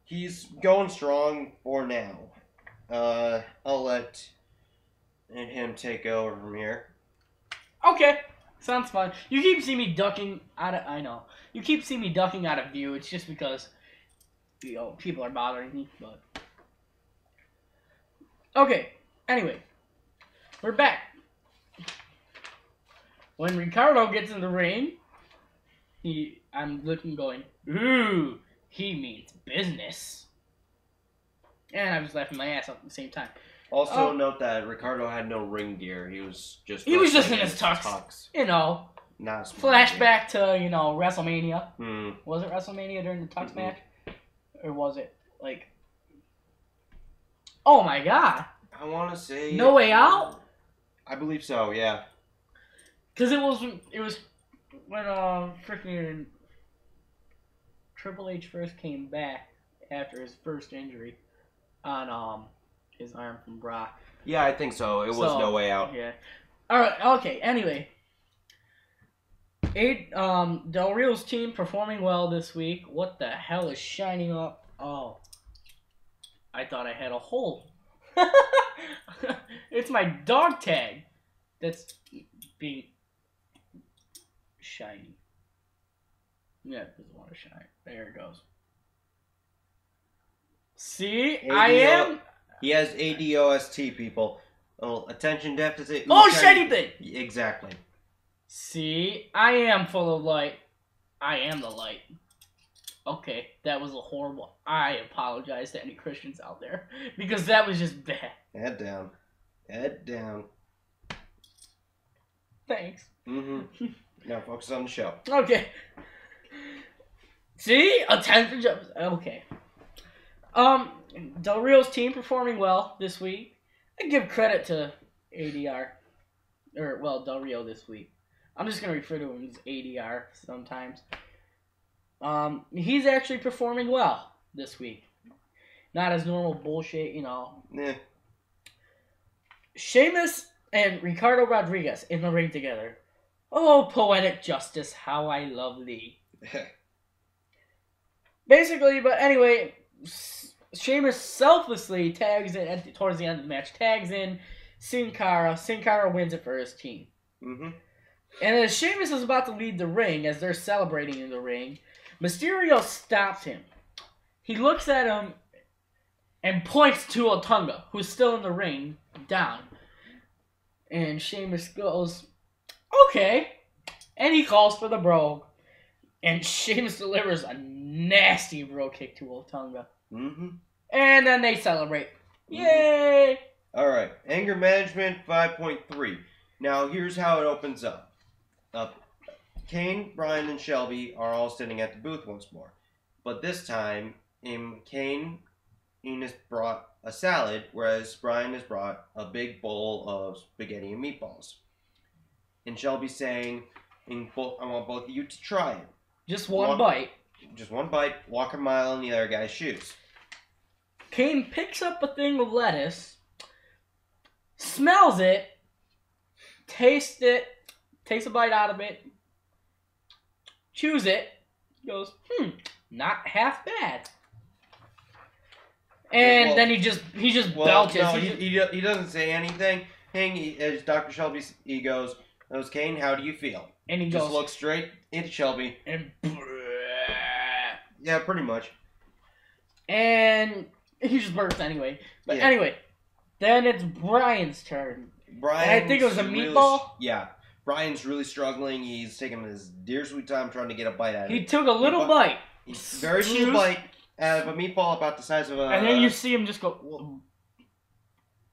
he's going strong for now. I'll let him take over from here. Okay. Sounds fun. You keep seeing me ducking out of... I know. You keep seeing me ducking out of view. It's just because, people are bothering me, but... Okay. Anyway. We're back. When Ricardo gets in the ring, I'm looking going, ooh, he means business. And I was laughing my ass off at the same time. Also note that Ricardo had no ring gear. He was just in his tux. You know. Not flashback to, WrestleMania. Hmm. Was it WrestleMania during the tux match? Or was it like... Oh my god. I want to say... No Way Out? I believe so, yeah. Because it was when freaking Triple H first came back after his first injury on his arm from Brock. Yeah, I think so. It was No Way Out. Yeah. All right. Okay. Anyway, Del Rio's team performing well this week. What the hell is shining up? Oh, I thought I had a hole. It's my dog tag that's being shiny. Yeah, it doesn't want to shine. There it goes. See, I am. He has ADOST, people. Oh, attention deficit. Oh, shiny thing! Exactly. See, I am full of light. I am the light. Okay, that was a horrible... I apologize to any Christians out there. Because that was just bad. Head down. Head down. Thanks. Mm-hmm. Now focus on the show. Okay. See? Attention jumps. Okay. Del Rio's team performing well this week. I give credit to ADR. Del Rio this week. I'm just going to refer to him as ADR sometimes. He's actually performing well this week. Not as normal bullshit, Yeah. Sheamus and Ricardo Rodriguez in the ring together. Oh, poetic justice, how I love thee. Basically, but anyway, Sheamus selflessly tags in, towards the end of the match, tags in Sin Cara. Sin Cara wins it for his team. Mm-hmm. And as Sheamus is about to leave the ring, as they're celebrating in the ring, Mysterio stops him. He looks at him and points to Otunga, who's still in the ring, down. And Sheamus goes, okay. And he calls for the bro. And Sheamus delivers a nasty bro kick to Otunga. Mm-hmm. And then they celebrate. Yay! Alright, anger management 5.3. Now, here's how it opens up. Kane, Bryan, and Shelby are all sitting at the booth once more. But this time, Kane has brought a salad, whereas Bryan has brought a big bowl of spaghetti and meatballs. And Shelby's saying, I want both of you to try it. Just one bite. Just one bite, walk a mile in the other guy's shoes. Kane picks up a thing of lettuce, smells it, tastes a bite out of it, chews it, goes, not half bad. And then he just belches. No, he doesn't say anything. As Dr. Shelby, he goes, Kane, how do you feel? And he just looks straight into Shelby. And yeah, pretty much. And he just burps anyway. But anyway, then it's Bryan's turn. I think it was a meatball. Yeah. Bryan's really struggling. He's taking his dear sweet time trying to get a bite out of it. He took a little bite. Very little bite out of a meatball about the size of a... And then you see him just go...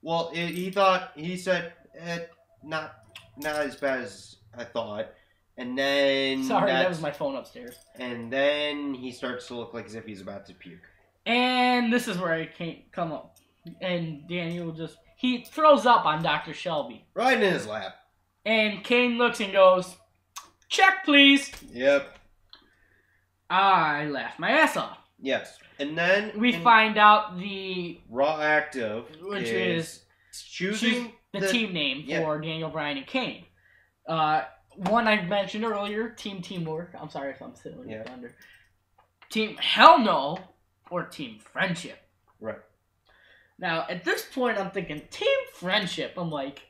Well, he said, not as bad as I thought. And then... Sorry, that was my phone upstairs. And then he starts to look like as if he's about to puke. And this is where I can't come up. And Daniel he throws up on Dr. Shelby. Right in his lap. And Kane looks and goes, check, please. Yep. I laughed my ass off. Yes. And then... we find out the... Raw Active which is choosing the team name for Daniel Bryan and Kane. One I mentioned earlier, Teamwork. I'm sorry if I'm stealing your thunder. Team Hell No or Team Friendship. Right. Now, at this point, I'm thinking Team Friendship. I'm like,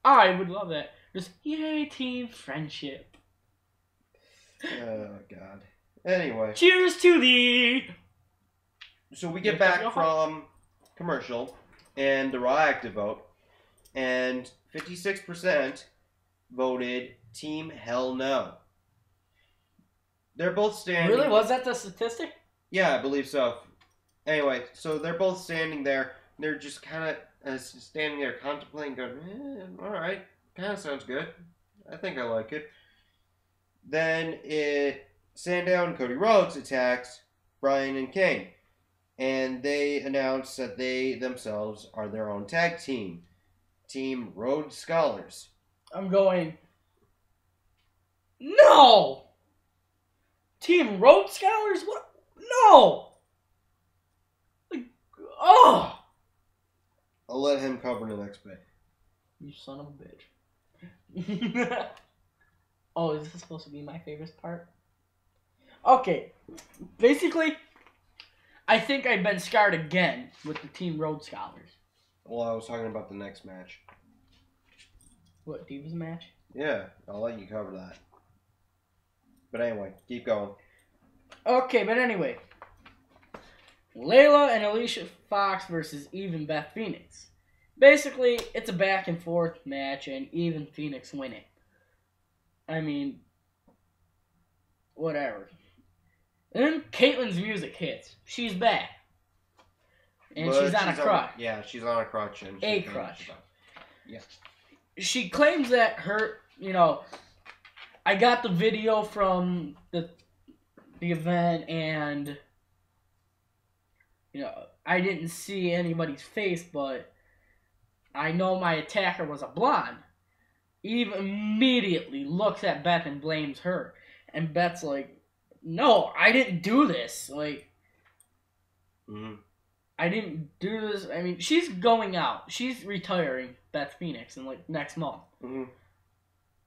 I would love that. Just, yay, Team Friendship. Oh, God. Anyway. Cheers to thee! So we get back from commercial and the Raw Active vote, and 56% voted Team Hell No. They're both standing... Really? Was that the statistic? Yeah, I believe so. Anyway, so they're both standing there. They're just kind of standing there contemplating, going, alright, kind of sounds good. I think I like it. Then Sandow and Cody Rhodes attacks Bryan and Kane. And they announce that they themselves are their own tag team. Team Rhodes Scholars. I'm going, no! Team Rhodes Scholars? What? No! Like, oh! I'll let him cover the next bit. You son of a bitch. Oh, is this supposed to be my favorite part? Okay. Basically, I think I've been scarred again with the Team Rhodes Scholars. Well, I was talking about the next match. What, Divas match? Yeah, I'll let you cover that. But anyway, keep going. Okay, but anyway. Layla and Alicia Fox versus Eve and Beth Phoenix. Basically, it's a back and forth match and Eve and Phoenix winning. I mean, whatever. Then Caitlyn's music hits. She's back. And she's on a crutch. Yeah, she's on a crutch. And a crutch. Yeah. She claims that her, I got the video from the event and, I didn't see anybody's face, but I know my attacker was a blonde. Eve immediately looks at Beth and blames her. And Beth's like, no, I didn't do this. Like, I didn't do this. I mean, she's going out. She's retiring, Beth Phoenix, in, next month.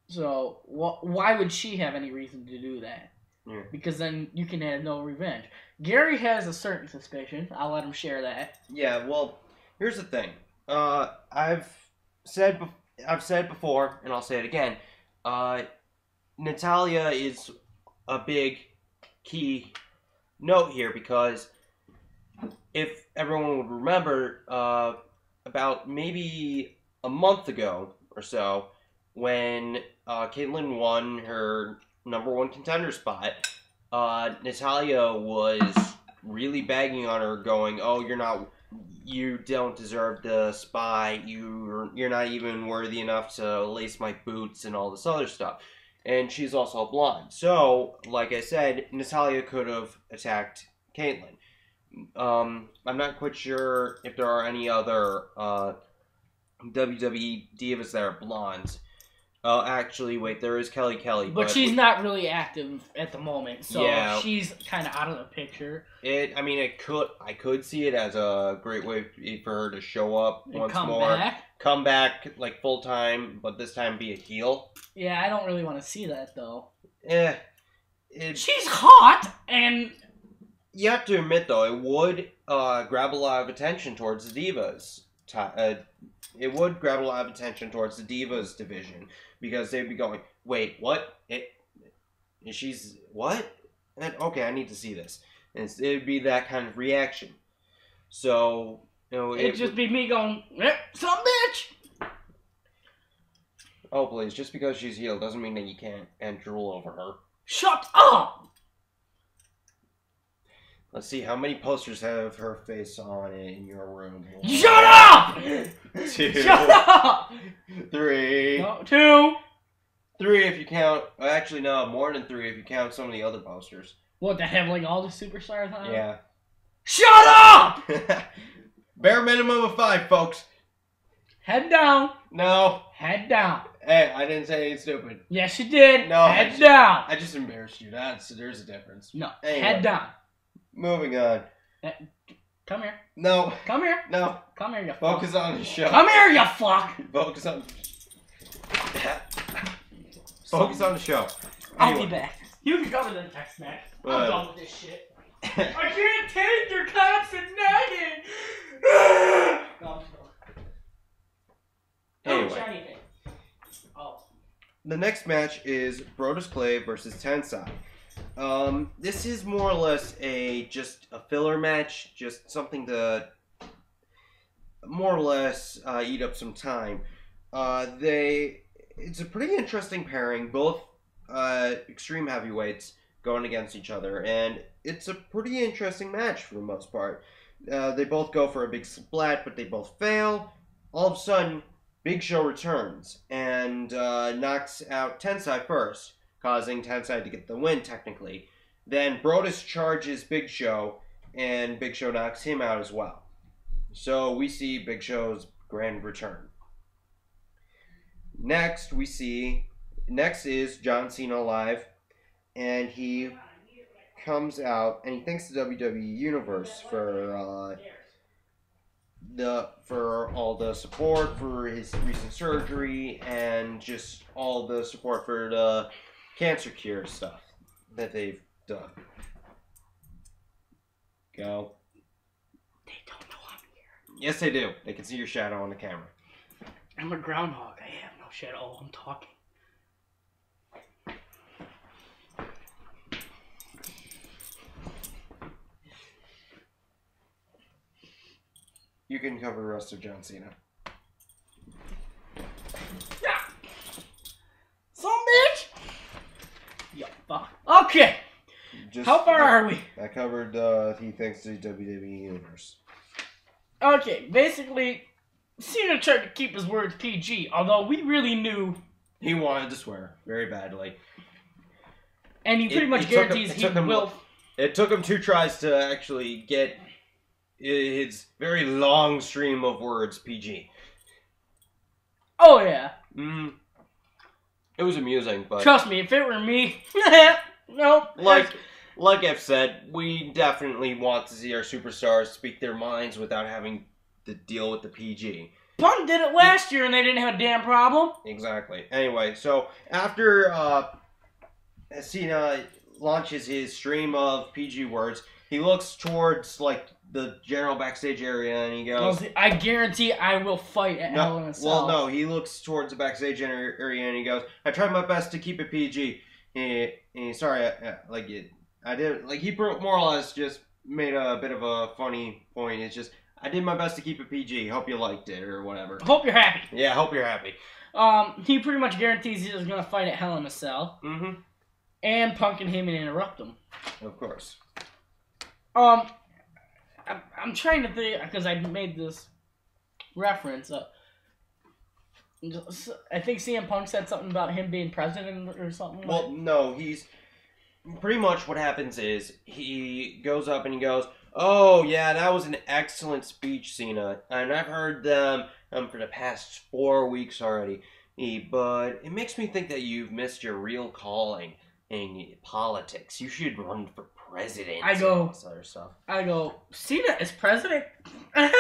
So, why would she have any reason to do that? Yeah. Because then you can have no revenge. Gary has a certain suspicion. I'll let him share that. Yeah, well, here's the thing. I've said before, and I'll say it again. Natalya is a big key note here because if everyone would remember, about maybe a month ago or so, when Caitlyn won her #1 contender spot, Natalya was really bagging on her, going, "Oh, you don't deserve the spot. You're not even worthy enough to lace my boots and all this other stuff." And she's also a blonde. So, like I said, Natalya could have attacked Caitlyn. I'm not quite sure if there are any other WWE divas that are blondes. Actually, wait, there is Kelly, but she's not really active at the moment, so yeah, she's kind of out of the picture. I could see it as a great way for her to show up and once more, come back like full time, but this time be a heel. Yeah, I don't really want to see that though. She's hot, and you have to admit though, it would grab a lot of attention towards the divas. It would grab a lot of attention towards the divas division. Because they'd be going, wait, what? She's, what? And, okay, I need to see this. And it'd be that kind of reaction. So, it'd just be me going, some bitch! Oh, please, just because she's healed doesn't mean that you can't drool over her. Shut up! Let's see, how many posters have her face on it in your room? Shut up! 2. Shut up! 3. No, 2. 3 if you count... Actually, no, more than 3 if you count some of the other posters. What, that have, all the superstars on it? Yeah. Shut up! Bare minimum of 5, folks. Head down. No. Head down. Hey, I didn't say anything stupid. Yes, you did. No. Head down. I just embarrassed you. There's a difference. No. Anyway. Head down. Moving on. Come here. No. Come here. No. Come here, you fuck. Focus on the show. Come here, you fuck. Focus on. Focus on the show. I'll be back. You can cover the text match. I'm done with this shit. I can't take your constant nagging. No, I'm Anyway. anything. Oh. The next match is Brodus Clay versus Tensai. This is more or less just a filler match, just something to more or less eat up some time. It's a pretty interesting pairing, both extreme heavyweights going against each other, and it's a pretty interesting match for the most part. They both go for a big splat, but they both fail. All of a sudden, Big Show returns and knocks out Tensai first, causing Tensai to get the win technically. Then Brodus charges Big Show, and Big Show knocks him out as well. So we see Big Show's grand return. Next is John Cena live, and he comes out and he thanks the WWE Universe for all the support for his recent surgery and just all the support for the cancer cure stuff that they've done. Go. They don't know I'm here. Yes, they do. They can see your shadow on the camera. I'm a groundhog. I have no shadow. Oh, I'm talking. You can cover the rest of John Cena. Yeah. Some bitch. Yeah, fuck. Okay. How far are we? I covered he thanks to the WWE Universe. Okay, basically, Cena tried to keep his words PG, although we really knew he wanted to swear very badly. And he pretty much guarantees he will. It took him 2 tries to actually get his very long stream of words PG. Oh, yeah. It was amusing, but... Trust me, if it were me... Nope. Like I've said, we definitely want to see our superstars speak their minds without having to deal with the PG. Punk did it last year and they didn't have a damn problem. Exactly. Anyway, so after Cena launches his stream of PG words, he looks towards, like, the general backstage area and he goes... I guarantee I will fight at Hell in a Cell. Well, no, he looks towards the backstage area and he goes, I tried my best to keep it PG. Sorry, I did, like, he more or less just made a bit of a funny point. It's just, I did my best to keep it PG. Hope you liked it, or whatever. Hope you're happy. Yeah, hope you're happy. He pretty much guarantees he's going to fight at Hell in a Cell. Mm-hmm. And Punk and him and interrupt him. Of course. I'm trying to think, because I made this reference. I think CM Punk said something about him being president or something. Well, no, he's... Pretty much what happens is, he goes up and he goes, oh, yeah, that was an excellent speech, Cena. And I've heard them for the past 4 weeks already. But it makes me think that you've missed your real calling in politics. You should run for president. I go, and all this other stuff. Cena is president? Hell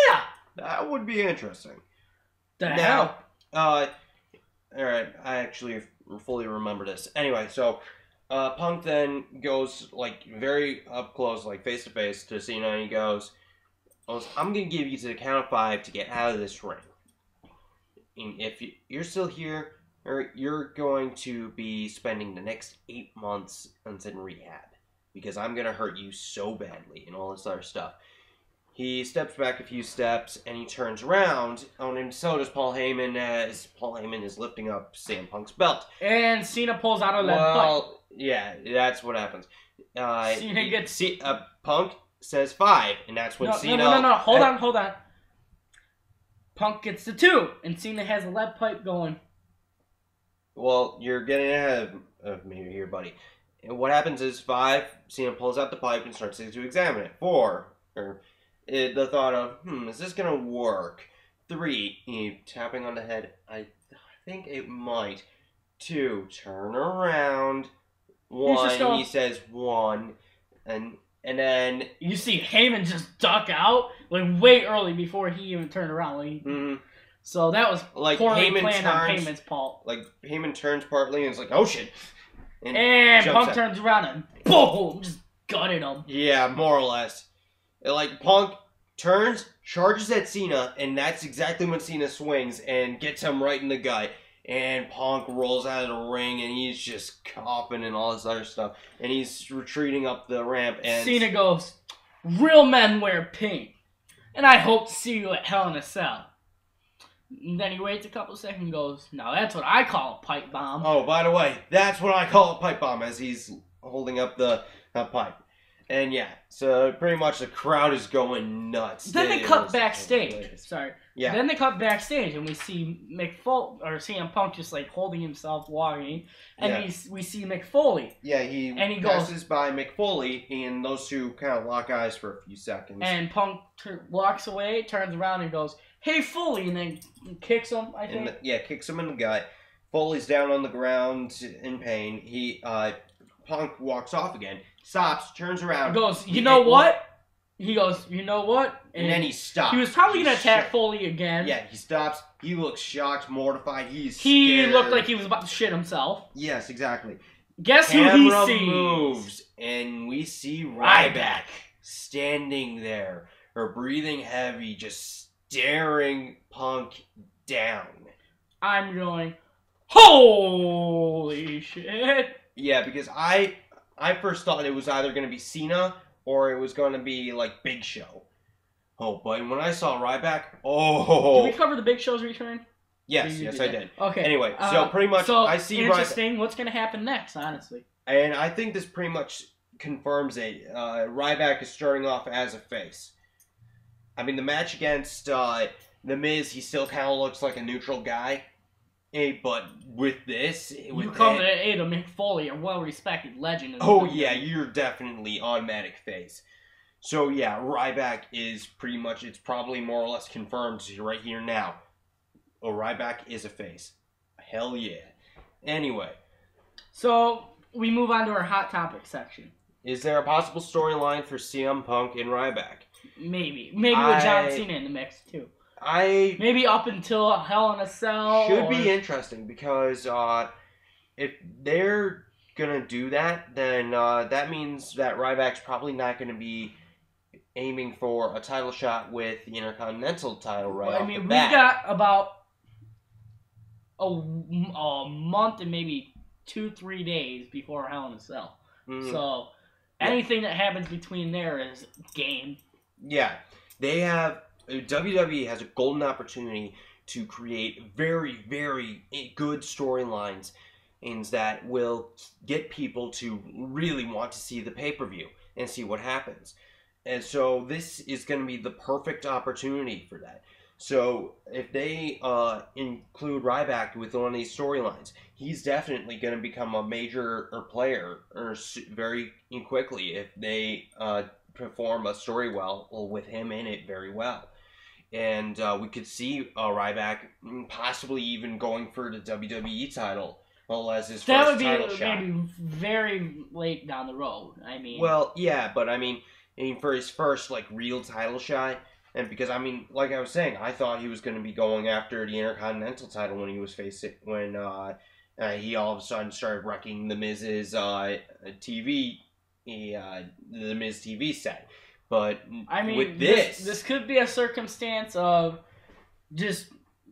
yeah! That would be interesting. The hell? Alright, I actually fully remember this. Anyway, so... Punk then goes, like, very up close, like, face-to-face to Cena, and he goes, I'm going to give you to the count of 5 to get out of this ring. And if you're still here, you're going to be spending the next 8 months in rehab, because I'm going to hurt you so badly, and all this other stuff. He steps back a few steps, and he turns around, and so does Paul Heyman, as Paul Heyman is lifting up CM Punk's belt. And Cena pulls out a lead pipe. Yeah, that's what happens. Cena gets... Punk says 5, and that's when Cena... No, hold on. Punk gets the 2, and Cena has a lead pipe going. Well, you're getting ahead of me here, buddy. And what happens is 5, Cena pulls out the pipe and starts to examine it. 4, the thought of, is this going to work? 3, tapping on the head, I think it might. 2, turn around. 1, he says 1, and And then you see Heyman just duck out like way early before he even turned around. So that was like poorly Heyman planned on turns, Heyman's part. like Heyman turns partly and is like, oh shit. And jumps Punk out. turns around and boom, just gutted him. Yeah, more or less. Like Punk turns, charges at Cena, and that's exactly when Cena swings and gets him right in the gut. And Punk rolls out of the ring, and he's just coughing and all this other stuff. And he's retreating up the ramp. And Cena goes, "Real men wear pink, and I hope to see you at Hell in a Cell." And then he waits a couple seconds and goes, "Now that's what I call a pipe bomb." Oh, by the way, that's what I call a pipe bomb, as he's holding up the pipe. And yeah, so pretty much the crowd is going nuts. Then they cut backstage. Sorry. Yeah. Then they cut backstage, and we see CM Punk just like holding himself, walking, and we see Mick Foley. Yeah, he passes by Mick Foley, and those two kind of lock eyes for a few seconds. And Punk walks away, turns around, and goes, "Hey, Foley," and then kicks him. I think. Kicks him in the gut. Foley's down on the ground in pain. Punk walks off again, stops, turns around. He goes, "You know what?" He goes, "You know what?" And then he stops. He was probably going to attack Foley again. Yeah, he stops. He looks shocked, mortified. He scared. Looked like he was about to shit himself. Yes, exactly. Guess who he sees? Moves, and we see Ryback standing there, her breathing heavy, just staring Punk down. I'm going, holy shit. Yeah, because I first thought it was either going to be Cena or it was going to be, like, Big Show. Oh, but when I saw Ryback, Did we cover the Big Show's return? Yes, I did. Okay. Anyway, so pretty much I see interesting. What's going to happen next, honestly? And I think this pretty much confirms it. Ryback is starting off as a face. I mean, the match against The Miz, he still kind of looks like a neutral guy. But with this... You come to the aid of Mick Foley, a well-respected legend. Oh, yeah, you're definitely automatic face. So, yeah, Ryback is pretty much... It's probably more or less confirmed right here now. Oh, Ryback is a face. Hell yeah. Anyway. So, we move on to our Hot Topic section. Is there a possible storyline for CM Punk and Ryback? Maybe. Maybe with John Cena in the mix, too. Maybe up until Hell in a Cell. Should be interesting because if they're gonna do that, then that means that Ryback's probably not gonna be aiming for a title shot with the Intercontinental title right off the bat. We got about a month and maybe 2-3 days before Hell in a Cell. So anything that happens between there is game. Yeah, they have. WWE has a golden opportunity to create very, very good storylines that will get people to really want to see the pay-per-view and see what happens. And so this is going to be the perfect opportunity for that. So if they include Ryback with one of these storylines, he's definitely going to become a major player very quickly if they perform a story well with him in it very well. And we could see Ryback possibly even going for the WWE title as his first title shot. That would be maybe very late down the road. I mean, well, yeah, but I mean, for his first like real title shot, and because I mean, like I was saying, I thought he was going to be going after the Intercontinental title when he was when he all of a sudden started wrecking the Miz's TV, the Miz TV set. But I mean, with this could be a circumstance of just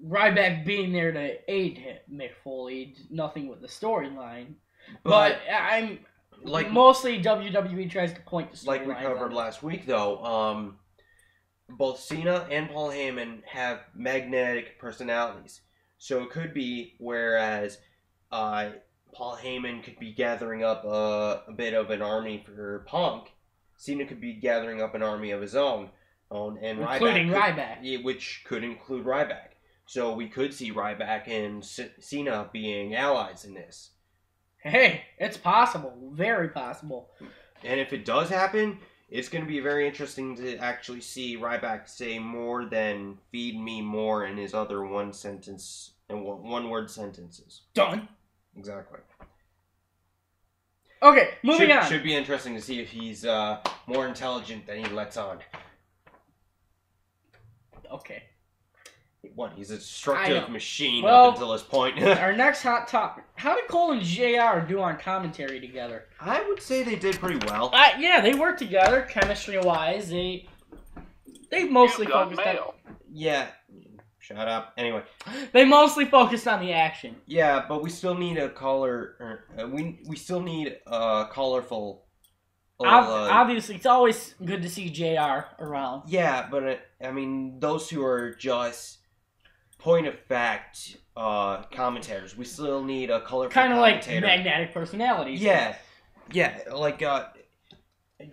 Ryback being there to aid Mick Foley, nothing with the storyline. But I'm mostly WWE tries to point the storyline. Like we covered last week, though, both Cena and Paul Heyman have magnetic personalities, so it could be whereas Paul Heyman could be gathering up a bit of an army for Punk. Cena could be gathering up an army of his own and including Ryback. Which could include Ryback. So we could see Ryback and Cena being allies in this. Hey, it's possible. Very possible. And if it does happen, it's going to be very interesting to actually see Ryback say more than "feed me more" in his other one-word sentences. Done. Exactly. Okay, moving on. Should be interesting to see if he's more intelligent than he lets on. Okay. What? He's a destructive machine well, up until this point. Our next hot topic. How did Cole and JR do on commentary together? I would say they did pretty well. Yeah, they worked together, chemistry-wise. They mostly focused on... Yeah. Shut up. Anyway. They mostly focused on the action. Yeah, but we still need a color... we still need a colorful... obviously, it's always good to see JR around. Yeah, but I mean, those two are just point of fact commentators. We still need a colorful kind of like commentator. magnetic personalities. Yeah, like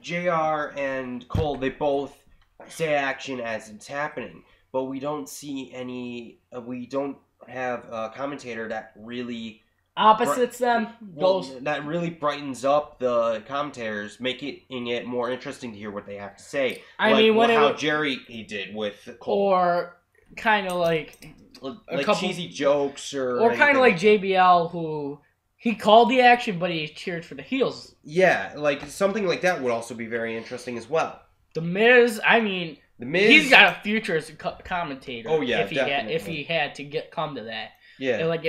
JR and Cole, they both say action as it's happening, but we don't see any. We don't have a commentator that really opposites them. That really brightens up the commentators, making it more interesting to hear what they have to say. I mean, how Jerry he did with Cole, or kind of like cheesy jokes, or kind of like JBL, who he called the action, but he cheered for the heels. Yeah, like something like that would also be very interesting as well. The Miz, I mean, he's got a future as a commentator. Oh yeah, if he had to come to that. Yeah, and like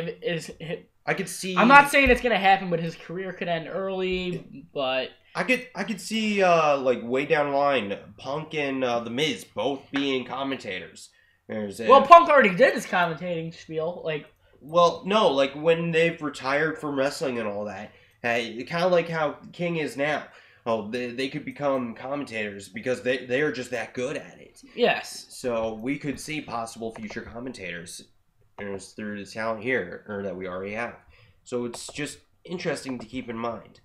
I could see. I'm not saying it's gonna happen, but his career could end early. But I could see like way down the line, Punk and the Miz both being commentators. Punk already did his commentating spiel. No, like when they've retired from wrestling and all that. Kind of like how King is now. Oh, they could become commentators because they are just that good at it. Yes. So we could see possible future commentators through the talent here, or that we already have. So it's just interesting to keep in mind.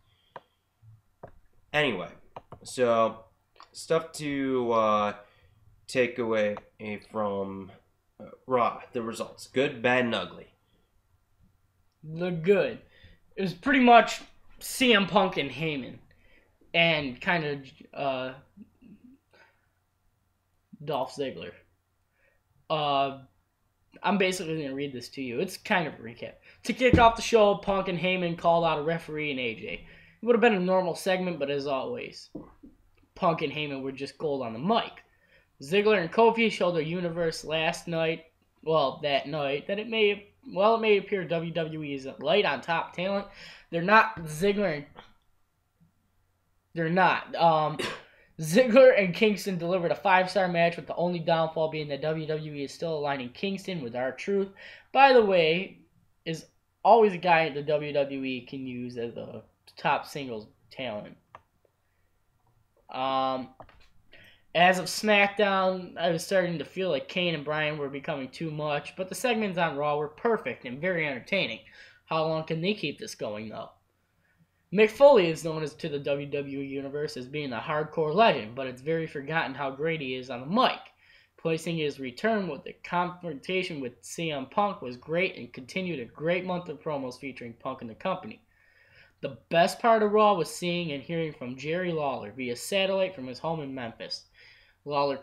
Anyway, so stuff to take away from Raw, the results. Good, bad, and ugly. The good. It was pretty much CM Punk and Heyman. And kind of Dolph Ziggler. I'm basically going to read this to you. It's kind of a recap. To kick off the show, Punk and Heyman called out a referee and AJ. It would have been a normal segment, but as always, Punk and Heyman were just gold on the mic. Ziggler and Kofi showed their universe that night, that it may appear WWE is light on top talent. They're not. Ziggler and Kingston delivered a 5-star match, with the only downfall being that WWE is still aligning Kingston with R-Truth. By the way, is always a guy the WWE can use as a top singles talent. As of SmackDown, I was starting to feel like Kane and Bryan were becoming too much, but the segments on Raw were perfect and very entertaining. How long can they keep this going, though? Mick Foley is known to the WWE Universe as being a hardcore legend, but it's very forgotten how great he is on the mic. Placing his return with the confrontation with CM Punk was great and continued a great month of promos featuring Punk and the company. The best part of Raw was seeing and hearing from Jerry Lawler via satellite from his home in Memphis. Lawler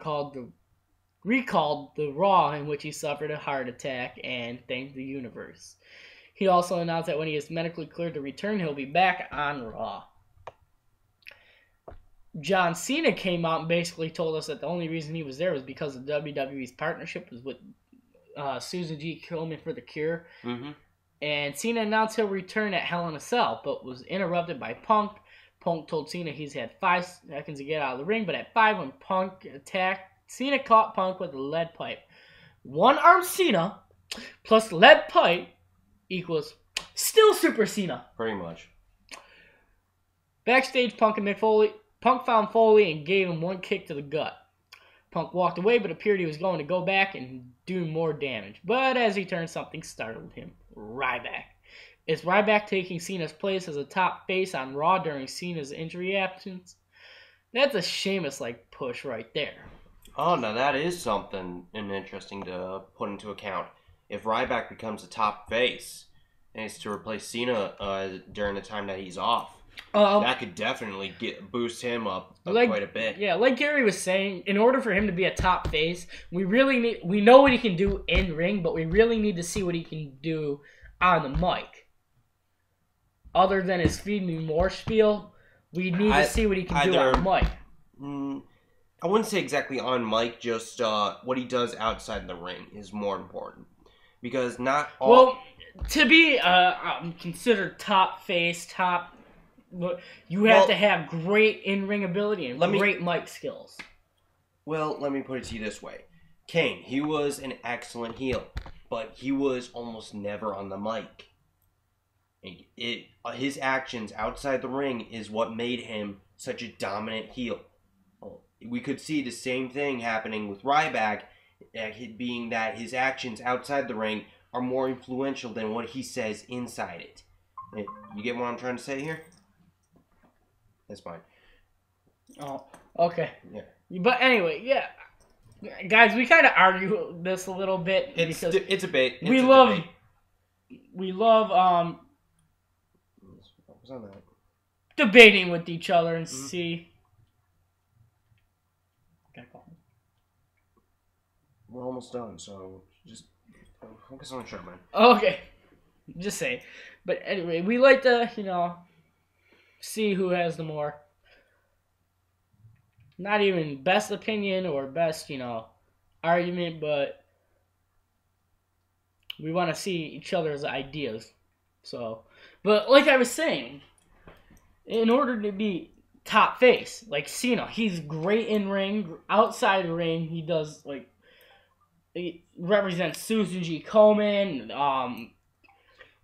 recalled the Raw in which he suffered a heart attack and thanked the universe. He also announced that when he is medically cleared to return, he'll be back on Raw. John Cena came out and basically told us that the only reason he was there was because of WWE's partnership was with Susan G. Komen for the Cure. Mm-hmm. And Cena announced he'll return at Hell in a Cell, but was interrupted by Punk. Punk told Cena he's had 5 seconds to get out of the ring, but at 5, when Punk attacked, Cena caught Punk with a lead pipe. One-arm Cena plus lead pipe equals still Super Cena. Pretty much. Backstage, Punk found Foley and gave him one kick to the gut. Punk walked away, but appeared he was going to go back and do more damage. But as he turned, something startled him. Ryback. Is Ryback taking Cena's place as a top face on Raw during Cena's injury absence? That's a Sheamus-like push right there. Oh, now that is something interesting to put into account. If Ryback becomes a top face and it's to replace Cena during the time that he's off, that could definitely boost him up quite a bit. Yeah, like Gary was saying, in order for him to be a top face, we know what he can do in ring, but we really need to see what he can do on the mic. other than his feed me more spiel, we need to see what he can do on mic. I wouldn't say exactly on mic, just what he does outside the ring is more important. Because not all... Well, to be considered top face, you have to have great in-ring ability and great mic skills. Well, let me put it to you this way. Kane, he was an excellent heel, but he was almost never on the mic. His actions outside the ring is what made him such a dominant heel. We could see the same thing happening with Ryback, being that his actions outside the ring are more influential than what he says inside it. You get what I'm trying to say here? That's fine. Oh, okay. Yeah. But anyway, yeah. Guys, we kind of argue this a little bit. It's a bait. We love... What was on that? Debating with each other and see... We're almost done, so just focus on the show, man. Okay. Just saying. But anyway, we like to, see who has the more... Not even best opinion or best, argument, but we want to see each other's ideas. So, but like I was saying, in order to be top face, like Cena, he's great in ring, outside the ring, he does, he represents Susan G. Komen,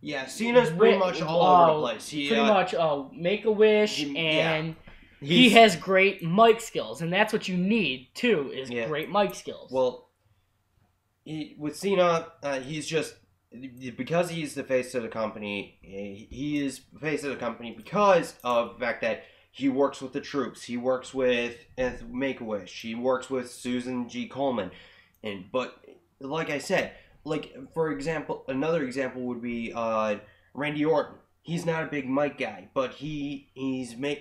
yeah, Cena's pretty much all over the place. Pretty much Make-A-Wish, and... He has great mic skills, and that's what you need, too, is great mic skills. Well, with Cena, he's just... Because he's the face of the company, he is the face of the company because of the fact that he works with the troops. He works with Make-A-Wish. He works with Susan G. Komen. But, like I said, for example, another example would be Randy Orton. He's not a big mic guy, but he is one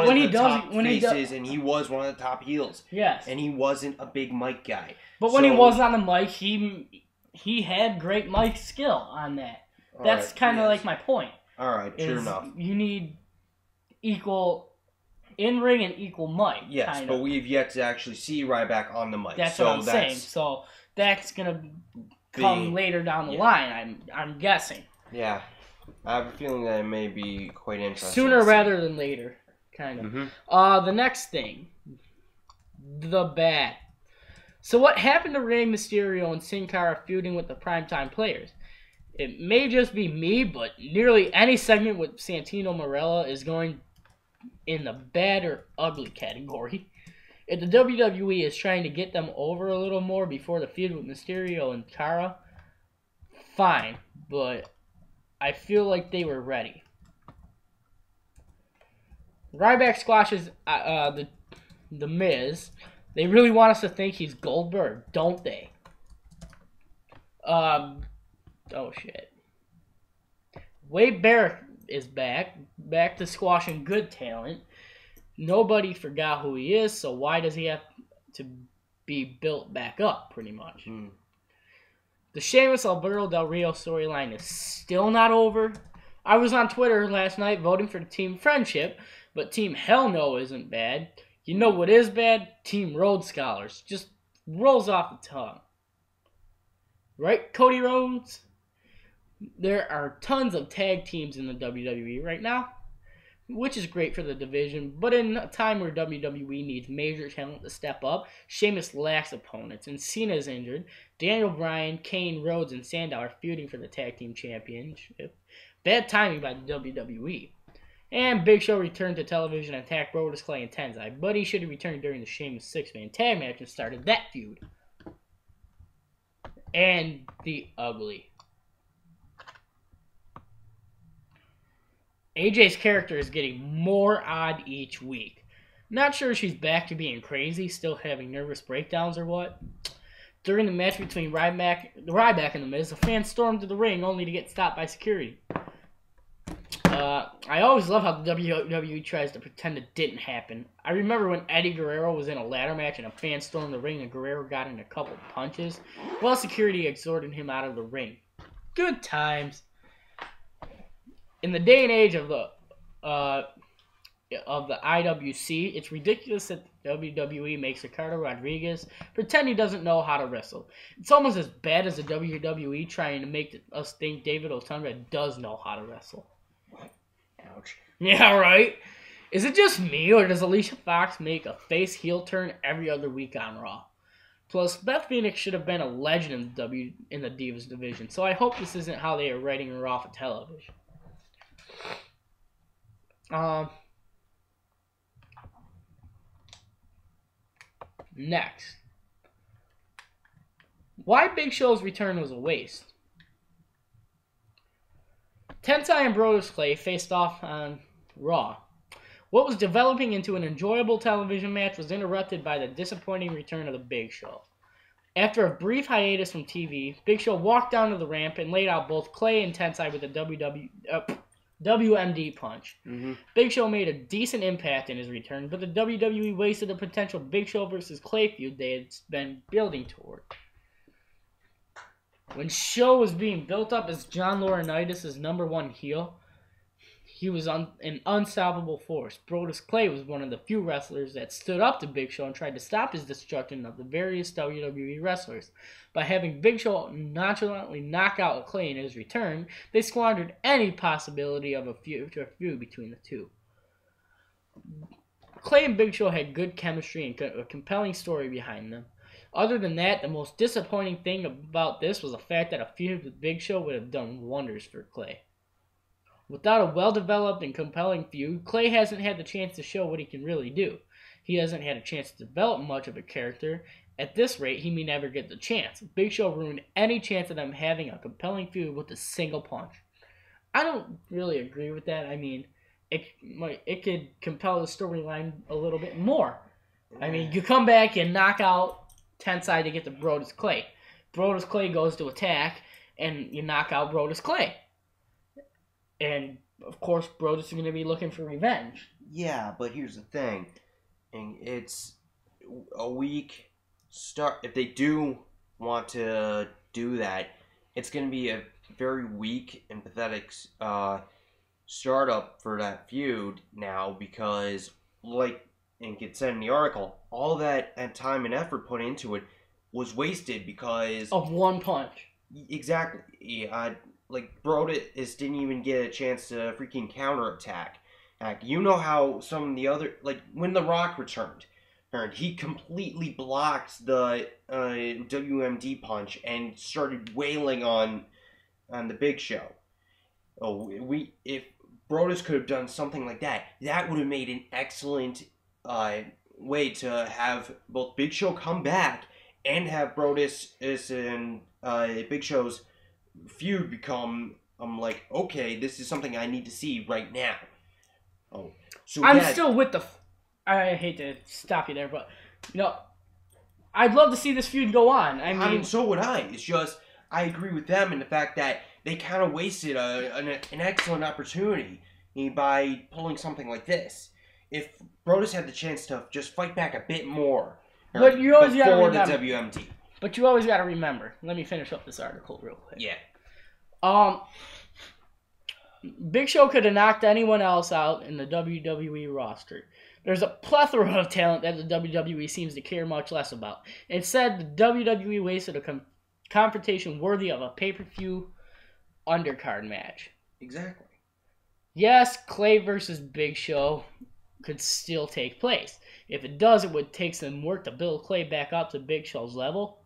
of the top faces, and he was one of the top heels. Yes. And he wasn't a big mic guy. But when he was on the mic, he had great mic skill on that. That's kind of like my point. All right, sure enough. You need equal in-ring and equal mic. Yes, kinda. But we've yet to actually see Ryback on the mic. That's what I'm saying. So that's going to come later down the line, I'm guessing. Yeah. I have a feeling that it may be quite interesting. Sooner rather than later, kind of. Mm-hmm. The next thing. The Bat. So what happened to Rey Mysterio and Sin Cara feuding with the Primetime Players? It may just be me, but nearly any segment with Santino Marella is going in the bad or ugly category. If the WWE is trying to get them over a little more before the feud with Mysterio and Cara, fine, but I feel like they were ready. Ryback squashes the Miz. They really want us to think he's Goldberg, don't they? Oh shit. Wade Barrett is back to squashing good talent. Nobody forgot who he is, so why does he have to be built back up, pretty much? The Sheamus Alberto Del Rio storyline is still not over. I was on Twitter last night voting for Team Friendship, but Team Hell No isn't bad. You know what is bad? Team Rhodes Scholars. Just rolls off the tongue. Right, Cody Rhodes? There are tons of tag teams in the WWE right now, which is great for the division, but in a time where WWE needs major talent to step up, Sheamus lacks opponents, and Cena is injured. Daniel Bryan, Kane, Rhodes, and Sandow are feuding for the tag team championship. Bad timing by the WWE. And Big Show returned to television and attacked Brodus Clay and Tenzai, but he should have returned during the Sheamus six-man tag match and started that feud. And the ugly. AJ's character is getting more odd each week. Not sure she's back to being crazy, still having nervous breakdowns or what. During the match between Ryback and The Miz, a fan stormed to the ring only to get stopped by security. I always love how the WWE tries to pretend it didn't happen. I remember when Eddie Guerrero was in a ladder match and a fan stormed the ring and Guerrero got in a couple punches. Well, security exhorted him out of the ring. Good times. in the day and age of the IWC, it's ridiculous that WWE makes Ricardo Rodriguez pretend he doesn't know how to wrestle. It's almost as bad as the WWE trying to make us think David Otunga does know how to wrestle. Ouch. Yeah, right? Is it just me, or does Alicia Fox make a face heel turn every other week on Raw? Plus, Beth Phoenix should have been a legend in the Divas division, so I hope this isn't how they are writing her off of television. Next. Why Big Show's return was a waste. Tensai and Brodus Clay faced off on Raw. What was developing into an enjoyable television match was interrupted by the disappointing return of the Big Show. After a brief hiatus from TV, Big Show walked down to the ramp and laid out both Clay and Tensai with a WMD punch. Mm-hmm. Big Show made a decent impact in his return, but the WWE wasted a potential Big Show versus Clay feud they had been building toward. When Show was being built up as John Laurinaitis' #1 heel, he was an unstoppable force. Brodus Clay was one of the few wrestlers that stood up to Big Show and tried to stop his destruction of the various WWE wrestlers. By having Big Show nonchalantly knock out Clay in his return, they squandered any possibility of a future feud between the two. Clay and Big Show had good chemistry and a compelling story behind them. Other than that, the most disappointing thing about this was the fact that a feud with Big Show would have done wonders for Clay. Without a well-developed and compelling feud, Clay hasn't had the chance to show what he can really do. He hasn't had a chance to develop much of a character. At this rate, he may never get the chance. Big Show ruined any chance of them having a compelling feud with a single punch. I don't really agree with that. I mean, it could compel the storyline a little bit more. I mean, you come back and knock out Tensai to get to Brodus Clay. Brodus Clay goes to attack, and you knock out Brodus Clay. And, of course, Brodus is going to be looking for revenge. Yeah, but here's the thing. And it's a weak start. If they do want to do that, it's going to be a very weak and pathetic startup for that feud now because, like it said in the article, all that time and effort put into it was wasted because... of one punch. Exactly. Like, Brodus didn't even get a chance to freaking counterattack. You know how some of the other... Like, when The Rock returned, he completely blocked the WMD punch and started wailing on the Big Show. If Brodus could have done something like that, that would have made an excellent way to have both Big Show come back and have Brodus and Big Show's feud become like, okay, this is something I need to see right now. So I'm still with I hate to stop you there, but I'd love to see this feud go on. I mean, so would I. It's just I agree with them in the fact that they kind of wasted an excellent opportunity by pulling something like this. If Brodus had the chance to just fight back a bit more, but you always got to before remember the WMD. But you always got to remember. Let me finish up this article real quick. Yeah. Big Show could have knocked anyone else out in the WWE roster. There's a plethora of talent that the WWE seems to care much less about. Instead, the WWE wasted a confrontation worthy of a pay-per-view undercard match. Exactly. Yes, Clay versus Big Show could still take place. If it does, it would take some work to build Clay back up to Big Show's level.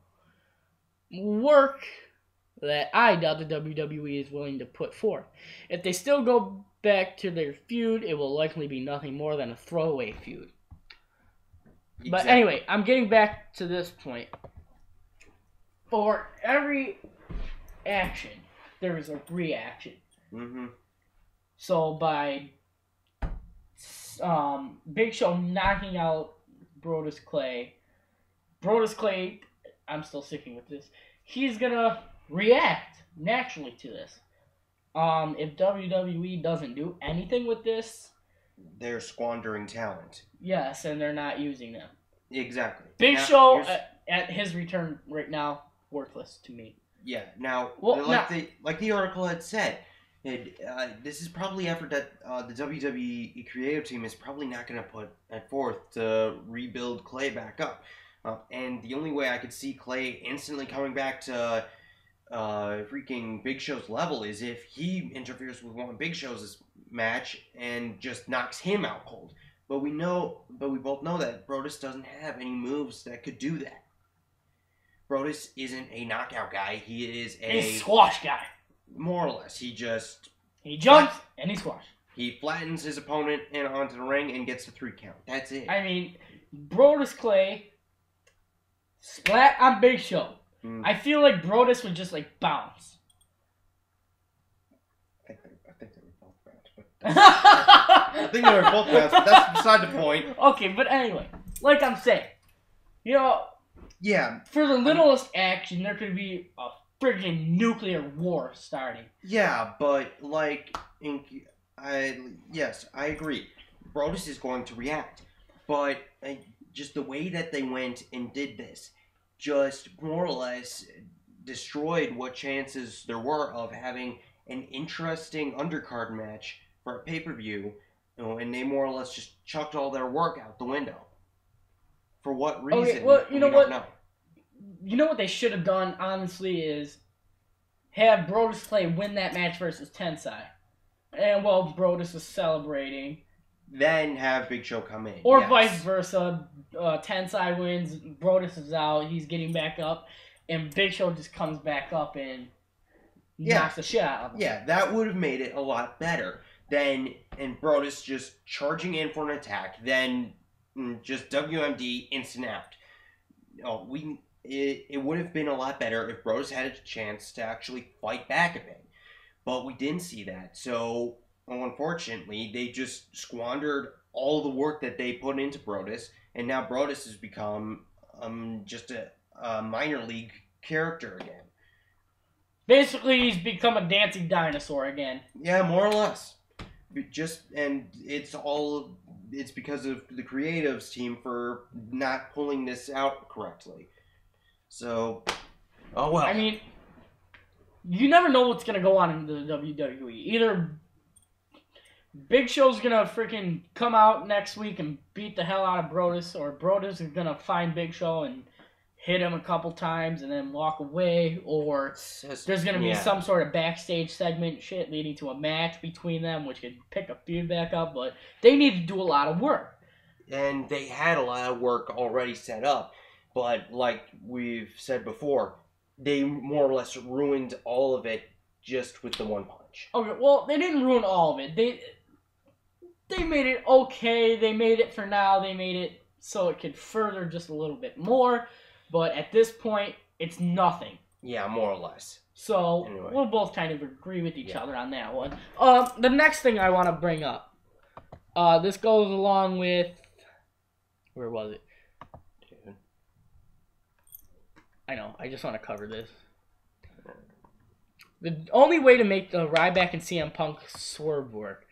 Work that I doubt the WWE is willing to put forth. If they still go back to their feud, it will likely be nothing more than a throwaway feud. Exactly. But anyway, I'm getting back to this point. For every action, there is a reaction. Mm-hmm. So by Big Show knocking out Brodus Clay, I'm still sticking with this, he's going to react naturally to this. If WWE doesn't do anything with this, they're squandering talent. Yes, and they're not using them. Exactly. Big Show, at his return right now, worthless to me. Yeah, now, well, like the article had said, This is probably effort that the WWE creative team is probably not going to put forth to rebuild Clay back up. And the only way I could see Clay instantly coming back to freaking Big Show's level is if he interferes with one of Big Show's match and just knocks him out cold. But we both know that Brodus doesn't have any moves that could do that. Brodus isn't a knockout guy. He is a squash guy. More or less. He jumps and he squashes. He flattens his opponent and onto the ring and gets the 3 count. That's it. I mean, Brodus Clay splat on Big Show. I feel like Brodus would just like bounce. I think they were both bounced, I think they were both bounced, but that's beside the point. Okay, but anyway, like I'm saying, yeah, for the littlest action, there could be a friggin' nuclear war starting. Yeah, but yes, I agree. Brodus is going to react, but just the way that they went and did this, just more or less destroyed what chances there were of having an interesting undercard match for a pay-per-view, and they more or less just chucked all their work out the window. For what reason? Okay, well, you know what? You know what they should have done, honestly, is have Brodus Clay win that match versus Tensai. And while Brodus is celebrating. Then have Big Show come in. Or vice versa. Tensai wins, Brodus is out, he's getting back up, and Big Show just comes back up and knocks the shit out of him. Yeah, that would have made it a lot better than Brodus just charging in for an attack, then just WMD instant out. It would have been a lot better if Brodus had a chance to actually fight back a bit. But we didn't see that. So, unfortunately, they just squandered all the work that they put into Brodus. And now Brodus has become just a minor league character again. Basically, he's become a dancing dinosaur again. Yeah, more or less. It's because of the creatives team for not pulling this out correctly. So, oh well. I mean, you never know what's going to go on in the WWE. Either Big Show's going to freaking come out next week and beat the hell out of Brodus, or Brodus is going to find Big Show and hit him a couple times and then walk away, or there's going to be some sort of backstage segment shit leading to a match between them, which could pick a feud back up, but they need to do a lot of work. And they had a lot of work already set up, but like we've said before, they more or less ruined all of it just with the one punch. Okay, well, they didn't ruin all of it. They made it okay. They made it for now. They made it so it could further just a little bit more. But at this point, it's nothing. Yeah, more or less. So, anyway, we'll both kind of agree with each other on that one. The next thing I want to bring up. This goes along with... Where was it? Dude. I know. I just want to cover this. The only way to make the Ryback and CM Punk swerve work.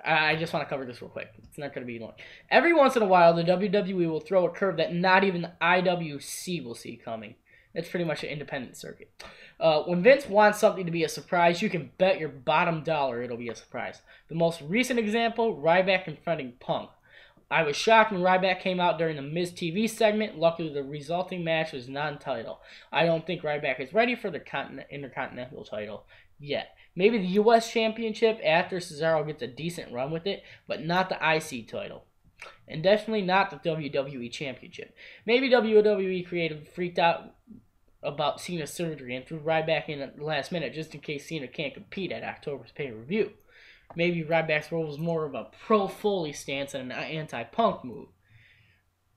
I just want to cover this real quick. It's not going to be long. Every once in a while, the WWE will throw a curve that not even the IWC will see coming. It's pretty much an independent circuit. When Vince wants something to be a surprise, you can bet your bottom dollar it'll be a surprise. The most recent example, Ryback confronting Punk. I was shocked when Ryback came out during the Miz TV segment. Luckily, the resulting match was non-title. I don't think Ryback is ready for the Intercontinental title yet. Maybe the U.S. Championship after Cesaro gets a decent run with it, but not the IC title. And definitely not the WWE Championship. Maybe WWE creative freaked out about Cena's surgery and threw Ryback in at the last minute just in case Cena can't compete at October's pay-per-view. Maybe Ryback's role was more of a pro-Foley stance than an anti-Punk move.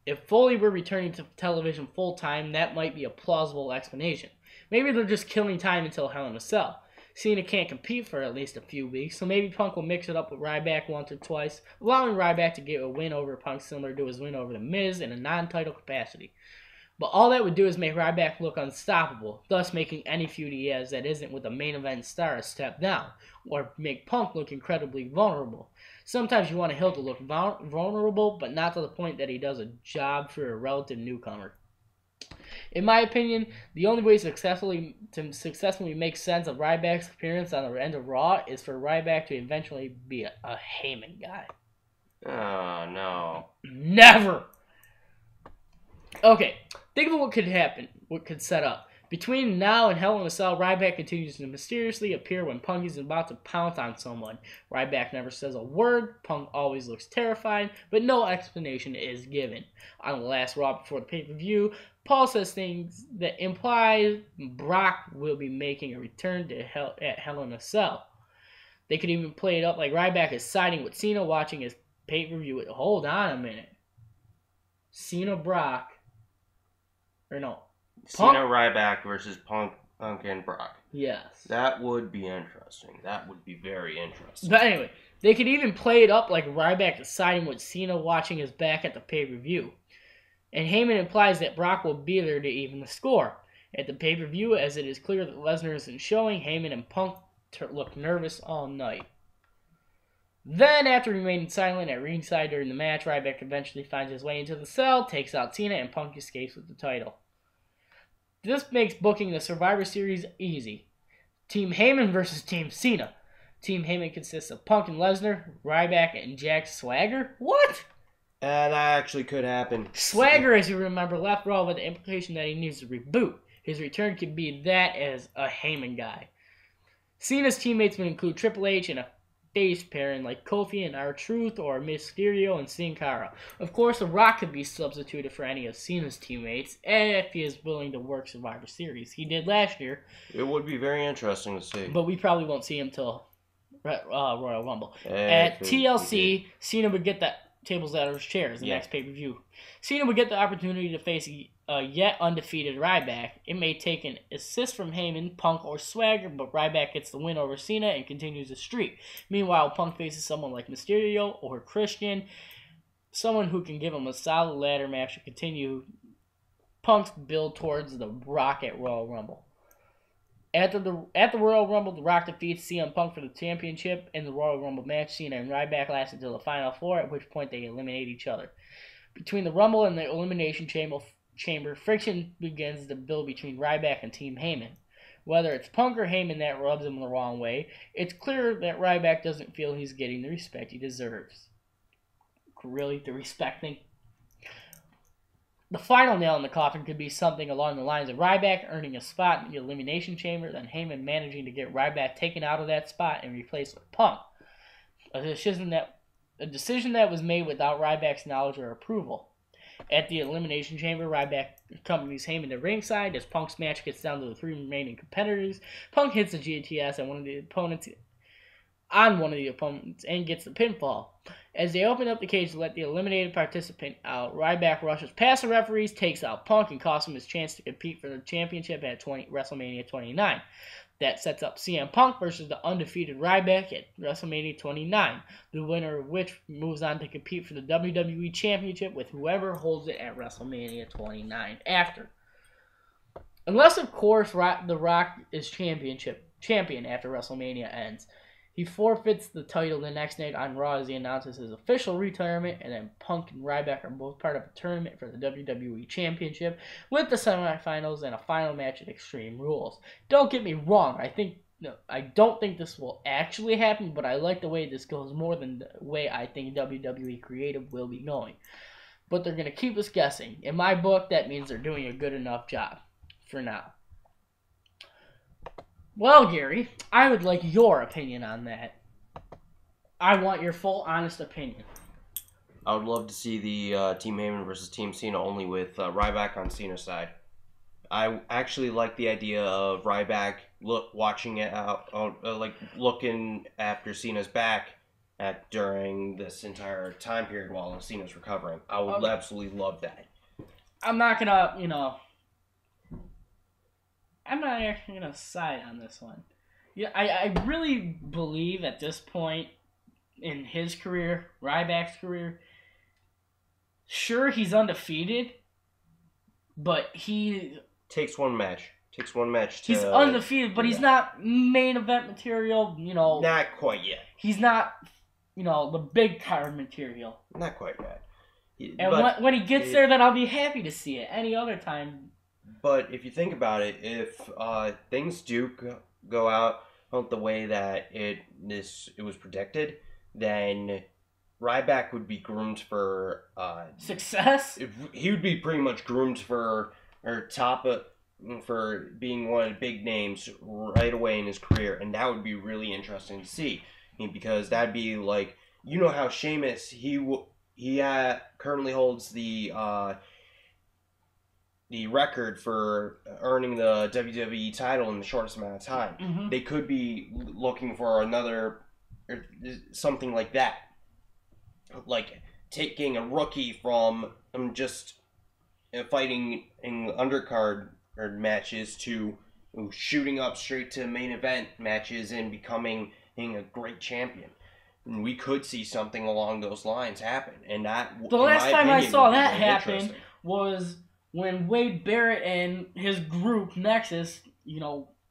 If Foley were returning to television full-time, that might be a plausible explanation. Maybe they're just killing time until Hell in a Cell. Cena can't compete for at least a few weeks, so maybe Punk will mix it up with Ryback once or twice, allowing Ryback to get a win over Punk similar to his win over The Miz in a non-title capacity. But all that would do is make Ryback look unstoppable, thus making any feud he has that isn't with a main event star a step down, or make Punk look incredibly vulnerable. Sometimes you want a heel to look vulnerable, but not to the point that he does a job for a relative newcomer. In my opinion, the only way to successfully make sense of Ryback's appearance on the end of Raw is for Ryback to eventually be a Heyman guy. Oh, no. Never! Okay, think of what could happen, what could set up. Between now and Hell in a Cell, Ryback continues to mysteriously appear when Punk is about to pounce on someone. Ryback never says a word, Punk always looks terrified, but no explanation is given. On the last Raw before the pay-per-view, Paul says things that imply Brock will be making a return to Hell in a Cell. They could even play it up like Ryback is siding with Cena watching his pay-per-view. Hold on a minute. Cena Brock. Or no. Cena Ryback versus Punk and Brock. Yes. That would be interesting. That would be very interesting. But anyway, they could even play it up like Ryback is siding with Cena watching his back at the pay-per-view. And Heyman implies that Brock will be there to even the score. At the pay-per-view, as it is clear that Lesnar isn't showing, Heyman and Punk look nervous all night. Then, after remaining silent at ringside during the match, Ryback eventually finds his way into the cell, takes out Cena, and Punk escapes with the title. This makes booking the Survivor Series easy. Team Heyman versus Team Cena. Team Heyman consists of Punk and Lesnar, Ryback, and Jack Swagger. What? That actually could happen. Swagger, as you remember, left Raw with the implication that he needs to reboot. His return could be that as a Heyman guy. Cena's teammates would include Triple H and a face pairing like Kofi and R-Truth or Mysterio and Sin Cara. Of course, The Rock could be substituted for any of Cena's teammates if he is willing to work Survivor Series. He did last year. It would be very interesting to see. But we probably won't see him till Royal Rumble. At TLC, Cena would get the tables out of his chairs, the next pay-per-view. Cena would get the opportunity to face a yet undefeated Ryback. It may take an assist from Heyman, Punk, or Swagger, but Ryback gets the win over Cena and continues the streak. Meanwhile, Punk faces someone like Mysterio or Christian, someone who can give him a solid ladder match to continue Punk's build towards the Rock at Royal Rumble. At the Royal Rumble, The Rock defeats CM Punk for the championship. In the Royal Rumble match, Cena and Ryback last until the final four, at which point they eliminate each other. Between the Rumble and the Elimination Chamber, friction begins to build between Ryback and Team Heyman. Whether it's Punk or Heyman that rubs him the wrong way, it's clear that Ryback doesn't feel he's getting the respect he deserves. Really? The respect thing? The final nail in the coffin could be something along the lines of Ryback earning a spot in the Elimination Chamber, then Heyman managing to get Ryback taken out of that spot and replaced with Punk. A decision that was made without Ryback's knowledge or approval. At the Elimination Chamber, Ryback accompanies Heyman to ringside as Punk's match gets down to the three remaining competitors. Punk hits a GTS on one of the opponents and gets the pinfall. As they open up the cage to let the eliminated participant out, Ryback rushes past the referees, takes out Punk, and costs him his chance to compete for the championship at WrestleMania 29. That sets up CM Punk versus the undefeated Ryback at WrestleMania 29, the winner of which moves on to compete for the WWE Championship with whoever holds it at WrestleMania 29 after. Unless, of course, The Rock is champion after WrestleMania ends. He forfeits the title the next night on Raw as he announces his official retirement, and then Punk and Ryback are both part of a tournament for the WWE Championship with the semifinals and a final match at Extreme Rules. Don't get me wrong, I don't think this will actually happen, but I like the way this goes more than the way I think WWE Creative will be going. But they're going to keep us guessing. In my book, that means they're doing a good enough job for now. Well, Gary, I would like your opinion on that. I want your full, honest opinion. I would love to see the Team Heyman versus Team Cena only with Ryback on Cena's side. I actually like the idea of Ryback watching it out, looking after Cena's back during this entire time period while Cena's recovering. I would absolutely love that. I'm not actually going to side on this one. Yeah, I really believe at this point in his career, Ryback's career, sure, he's undefeated, but he takes one match. He's undefeated, but he's not main event material, Not quite yet. He's not, the big card material. Not quite yet. And when he gets there, then I'll be happy to see it. Any other time, But if you think about it, if things do go out the way that it was predicted, then Ryback would be groomed for success. He would be pretty much groomed for for being one of the big names right away in his career, and that would be really interesting to see. I mean, because that'd be like, you know how Sheamus he currently holds the record for earning the WWE title in the shortest amount of time. Mm-hmm. They could be looking for another or something like that, like taking a rookie from just fighting in undercard or matches to shooting up straight to main event matches and becoming a great champion. And we could see something along those lines happen. And that, the last time I saw that happen was when Wade Barrett and his group Nexus,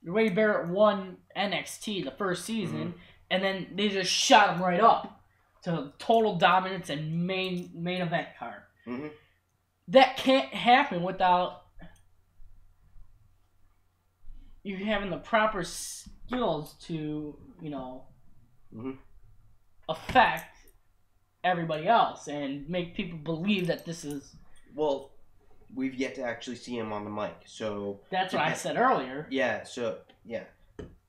Wade Barrett won NXT the first season, and then they just shot him right up to total dominance and main event card. Mm-hmm. That can't happen without you having the proper skills to, affect everybody else and make people believe that this is... Well, we've yet to actually see him on the mic, so... That's what I said earlier. Yeah,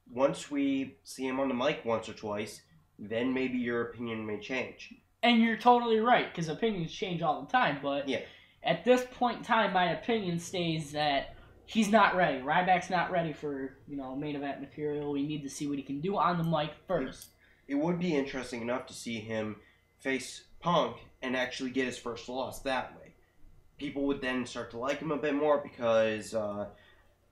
once we see him on the mic once or twice, then maybe your opinion may change. And you're totally right, because opinions change all the time, but... Yeah. At this point in time, my opinion stays that he's not ready. Ryback's not ready for, main event material. We need to see what he can do on the mic first. It would be interesting enough to see him face Punk and actually get his first loss that way. People would then start to like him a bit more because, and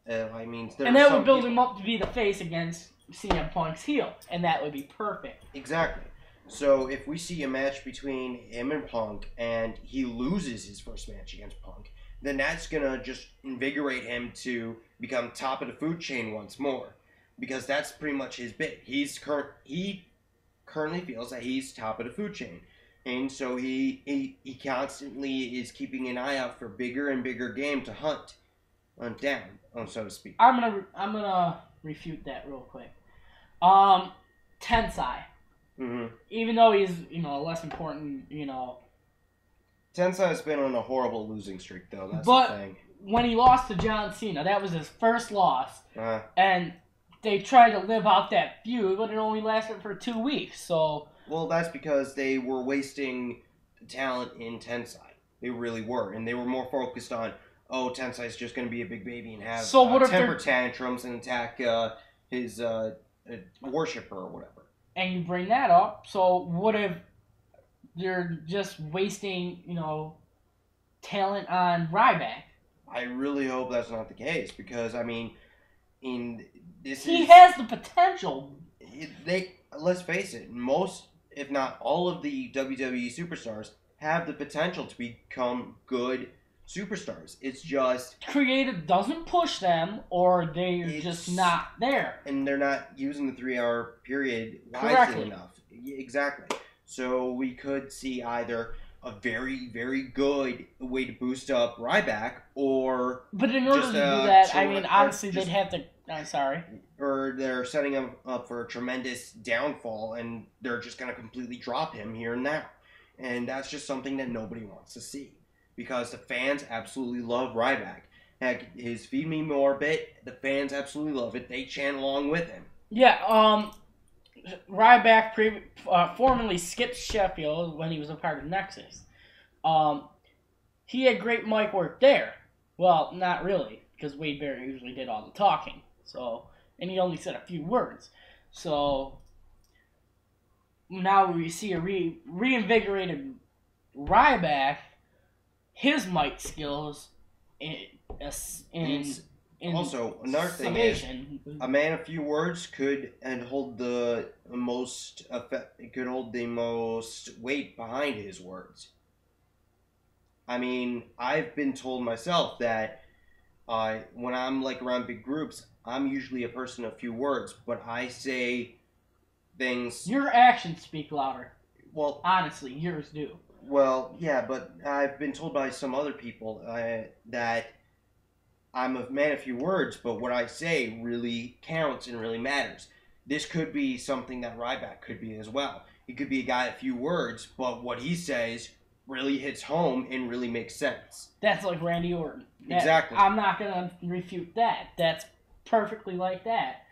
that would build him up to be the face against CM Punk's heel, and that would be perfect. Exactly. So if we see a match between him and Punk and he loses his first match against Punk, then that's going to just invigorate him to become top of the food chain once more. Because that's pretty much his bit. He currently feels that he's top of the food chain. And so he constantly is keeping an eye out for bigger and bigger game to hunt down, so to speak. I'm gonna refute that real quick. Tensai. Mm-hmm. Even though he's, less important, Tensai's been on a horrible losing streak, though. That's the thing. When he lost to John Cena, that was his first loss. And they tried to live out that feud, but it only lasted for 2 weeks, so... Well, that's because they were wasting talent in Tensai. They really were. And they were more focused on, Tensai's just going to be a big baby and have temper tantrums and attack his worshiper or whatever. And you bring that up, so what if they're just wasting, talent on Ryback? I really hope that's not the case, because, he has the potential. Let's face it, most, if not all of the WWE superstars have the potential to become good superstars. It's just... Creative doesn't push them, or they're just not there. And they're not using the 3-hour period wisely enough. Exactly. So we could see either a very, very good way to boost up Ryback, or... But in order to do that, honestly, they'd have to... I'm sorry. Or they're setting him up for a tremendous downfall, and they're just going to completely drop him here and now. And that's just something that nobody wants to see. Because the fans absolutely love Ryback. Heck, his Feed Me More bit, the fans absolutely love it. They chant along with him. Yeah, Ryback formerly skipped Sheffield when he was a part of Nexus. He had great mic work there. Well, not really, because Wade Barrett usually did all the talking. And he only said a few words. So now we see a reinvigorated Ryback. His mic skills also, another thing is, a man of few words could hold the most weight behind his words. I've been told myself that when I'm around big groups, I'm usually a person of few words, but I say things... Your actions speak louder. Well, honestly, yours do. Well, yeah, but I've been told by some other people that I'm a man of few words, but what I say really counts and really matters. This could be something that Ryback could be as well. He could be a guy of few words, but what he says really hits home and really makes sense. That's like Randy Orton. Exactly. I'm not going to refute that. That's perfectly like that.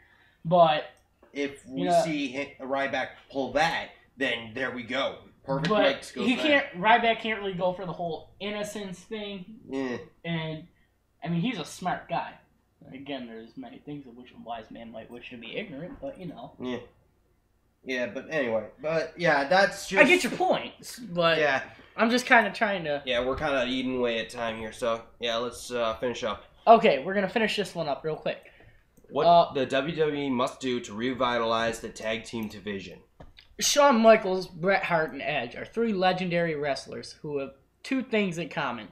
But if we see Ryback pull that, then there we go. Perfect. But Ryback can't really go for the whole innocence thing. Yeah. And I mean, he's a smart guy. Again, there's many things of which a wise man might wish to be ignorant, but Yeah. Yeah, but anyway, that's just. I get your point, but yeah, I'm just kind of trying to. Yeah, we're kind of eating away at time here, so yeah, let's finish up. Okay, we're gonna finish this one up real quick. What the WWE must do to revitalize the tag team division. Shawn Michaels, Bret Hart, and Edge are three legendary wrestlers who have two things in common.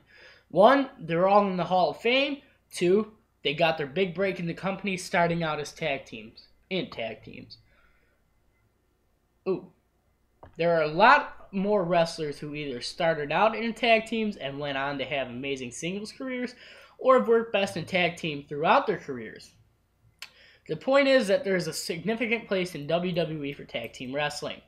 One, they're all in the Hall of Fame. Two, they got their big break in the company starting out as tag teams. Ooh. There are a lot more wrestlers who either started out in tag teams and went on to have amazing singles careers, or have worked best in tag team throughout their careers. The point is that there is a significant place in WWE for tag team wrestling.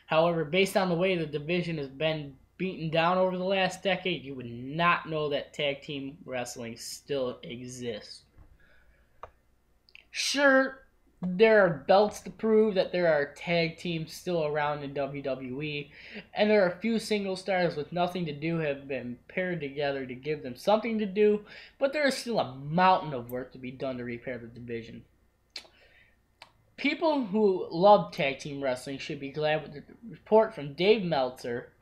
However, based on the way the division has been beaten down over the last decade, you would not know that tag team wrestling still exists. Sure, there are belts to prove that there are tag teams still around in WWE, and there are a few single stars with nothing to do have been paired together to give them something to do, but there is still a mountain of work to be done to repair the division. People who love tag team wrestling should be glad with the report from Dave Meltzer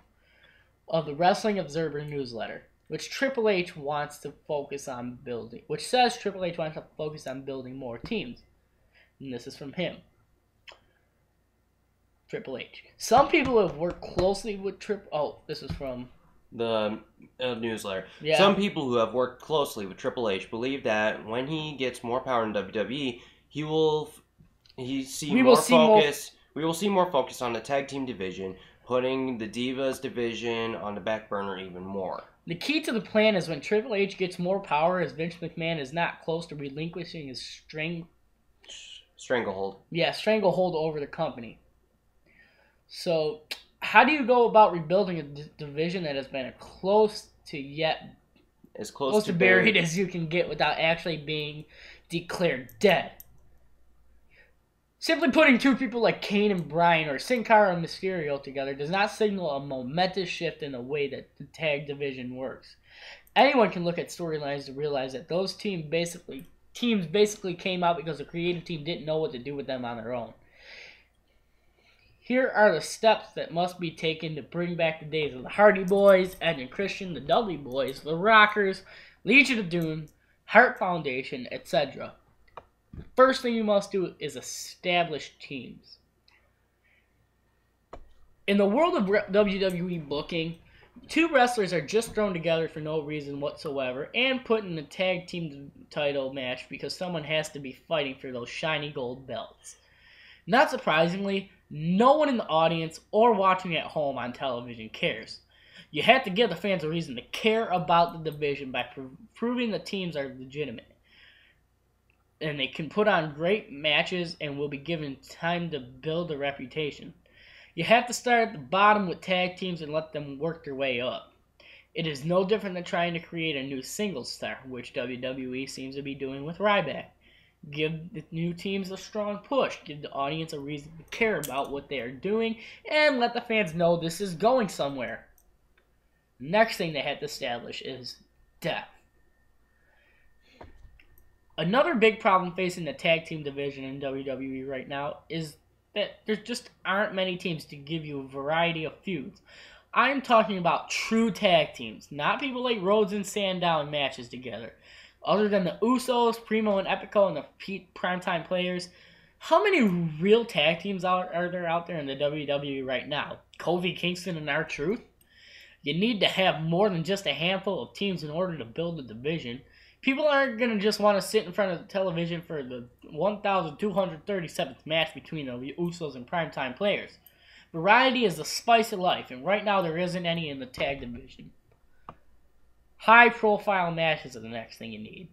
of the Wrestling Observer newsletter, which Triple H wants to focus on building, more teams. And this is from him. Triple H. Some people have worked closely with this is from the newsletter. Yeah. Some people who have worked closely with Triple H believe that when he gets more power in WWE, we will see more focus on the tag team division, putting the Divas division on the back burner even more. The key to the plan is when Triple H gets more power, as Vince McMahon is not close to relinquishing his stranglehold. Yeah, stranglehold over the company. So, how do you go about rebuilding a division that has been close to buried as you can get without actually being declared dead? Simply putting two people like Kane and Bryan or Sin Cara and Mysterio together does not signal a momentous shift in the way that the tag division works. Anyone can look at storylines to realize that those teams basically came out because the creative team didn't know what to do with them on their own. Here are the steps that must be taken to bring back the days of the Hardy Boys, Edge and Christian, the Dudley Boys, the Rockers, Legion of Doom, Hart Foundation, etc. First thing you must do is establish teams. In the world of WWE booking, two wrestlers are just thrown together for no reason whatsoever and put in a tag team title match because someone has to be fighting for those shiny gold belts. Not surprisingly, no one in the audience or watching at home on television cares. You have to give the fans a reason to care about the division by proving the teams are legitimate. And they can put on great matches and will be given time to build a reputation. You have to start at the bottom with tag teams and let them work their way up. It is no different than trying to create a new singles star, which WWE seems to be doing with Ryback. Give the new teams a strong push, give the audience a reason to care about what they are doing, and let the fans know this is going somewhere. Next thing they have to establish is depth. Another big problem facing the tag team division in WWE right now is that there just aren't many teams to give you a variety of feuds. I'm talking about true tag teams, not people like Rhodes and Sandow in matches together. Other than the Usos, Primo and Epico, and the Primetime Players, how many real tag teams are there out there in the WWE right now? Kofi Kingston and R-Truth? You need to have more than just a handful of teams in order to build a division. People aren't going to just want to sit in front of the television for the 1,237th match between the Usos and Primetime Players. Variety is the spice of life, and right now there isn't any in the tag division. High-profile matches are the next thing you need.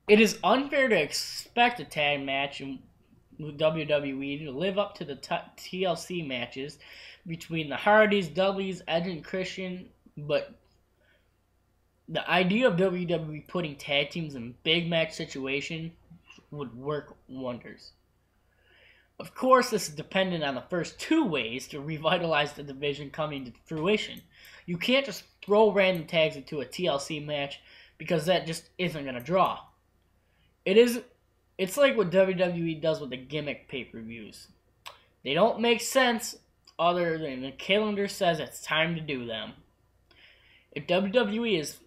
It is unfair to expect a tag match in WWE to live up to the TLC matches between the Hardys, Dudleys, Edge, and Christian, but the idea of WWE putting tag teams in big match situations would work wonders. Of course, this is dependent on the first two ways to revitalize the division coming to fruition. You can't just throw random tags into a TLC match because that just isn't going to draw. It's like what WWE does with the gimmick pay-per-views. They don't make sense other than the calendar says it's time to do them. If WWE is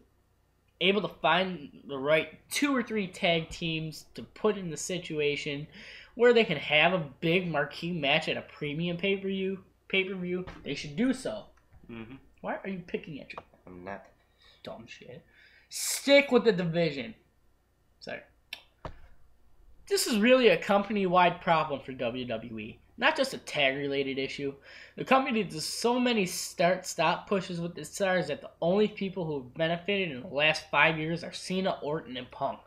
able to find the right 2 or 3 tag teams to put in the situation where they can have a big marquee match at a premium pay-per-view, they should do so. Mm-hmm. Why are you picking at you? I'm not. Dumb shit. Stick with the division. Sorry. This is really a company-wide problem for WWE. Not just a tag-related issue. The company does so many start-stop pushes with the stars that the only people who have benefited in the last 5 years are Cena, Orton, and Punk.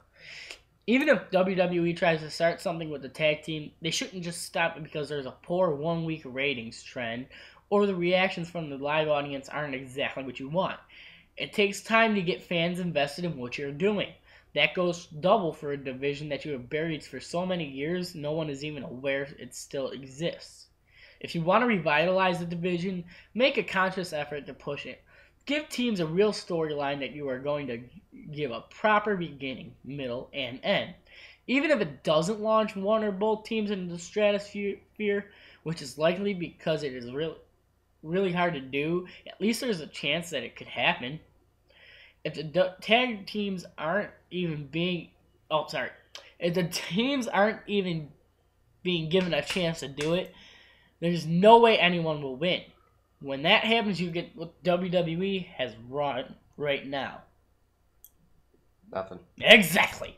Even if WWE tries to start something with the tag team, they shouldn't just stop it because there's a poor one-week ratings trend or the reactions from the live audience aren't exactly what you want. It takes time to get fans invested in what you're doing. That goes double for a division that you have buried for so many years, no one is even aware it still exists. If you want to revitalize the division, make a conscious effort to push it. Give teams a real storyline that you are going to give a proper beginning, middle, and end. Even if it doesn't launch one or both teams into the stratosphere, which is likely because it is really hard to do, at least there's a chance that it could happen. If the tag teams aren't even being if the teams aren't even being given a chance to do it, there's no way anyone will win. When that happens, you get what WWE has run right now. Nothing. Exactly.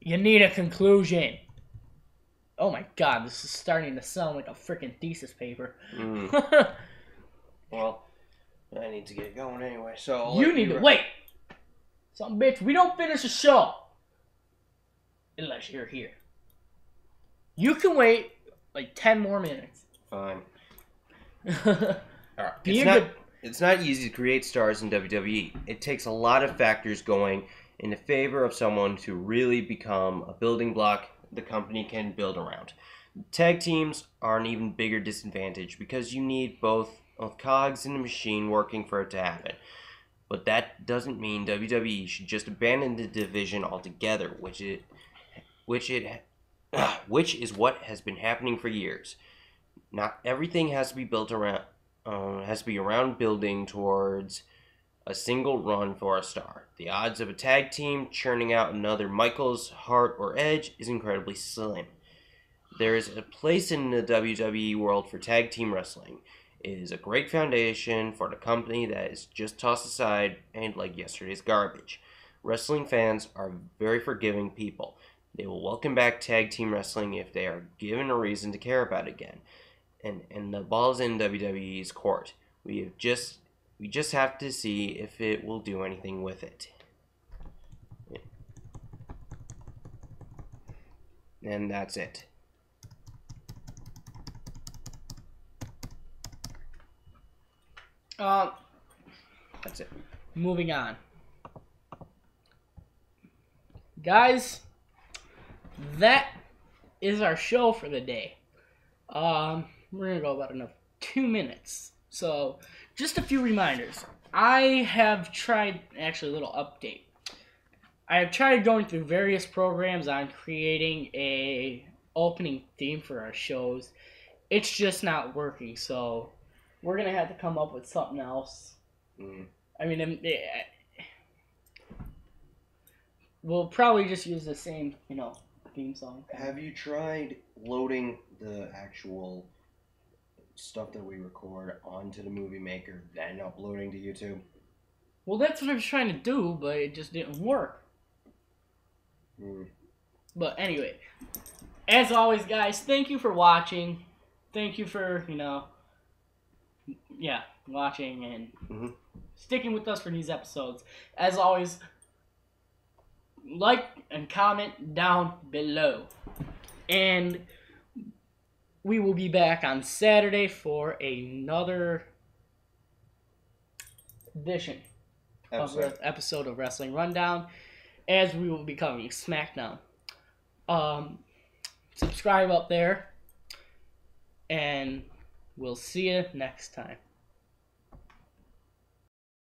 You need a conclusion. Oh my god, this is starting to sound like a freaking thesis paper. Well, I need to get going anyway, so... You need to... Wait! Some bitch, we don't finish the show unless you're here. You can wait like 10 more minutes. Fine. Alright. It's not easy to create stars in WWE. It takes a lot of factors going in the favor of someone to really become a building block the company can build around. Tag teams are an even bigger disadvantage because you need both cogs in the machine working for it to happen. But that doesn't mean WWE should just abandon the division altogether, which is what has been happening for years. Not everything has to be built around around building towards a single run for a star. The odds of a tag team churning out another Michaels, Hart, or Edge is incredibly slim. There is a place in the WWE world for tag team wrestling. It is a great foundation for the company that is just tossed aside and like yesterday's garbage. Wrestling fans are very forgiving people. They will welcome back tag team wrestling if they are given a reason to care about it again. And the ball's in WWE's court. We just have to see if it will do anything with it. And that's it. That's it. Moving on. Guys, that is our show for the day. We're going to go about another 2 minutes. So, just a few reminders. I have tried, actually a little update. I have tried going through various programs on creating a opening theme for our shows. It's just not working, so we're going to have to come up with something else. I mean, we'll probably just use the same, theme song. Have you tried loading the actual stuff that we record onto the Movie Maker, then uploading to YouTube? Well, that's what I was trying to do, but it just didn't work. But anyway, as always, guys, thank you for watching. Thank you for, watching and sticking with us for these episodes. As always, like and comment down below. And we will be back on Saturday for another edition episode of Wrestling Rundown, as we will be covering SmackDown. Subscribe up there, and we'll see you next time.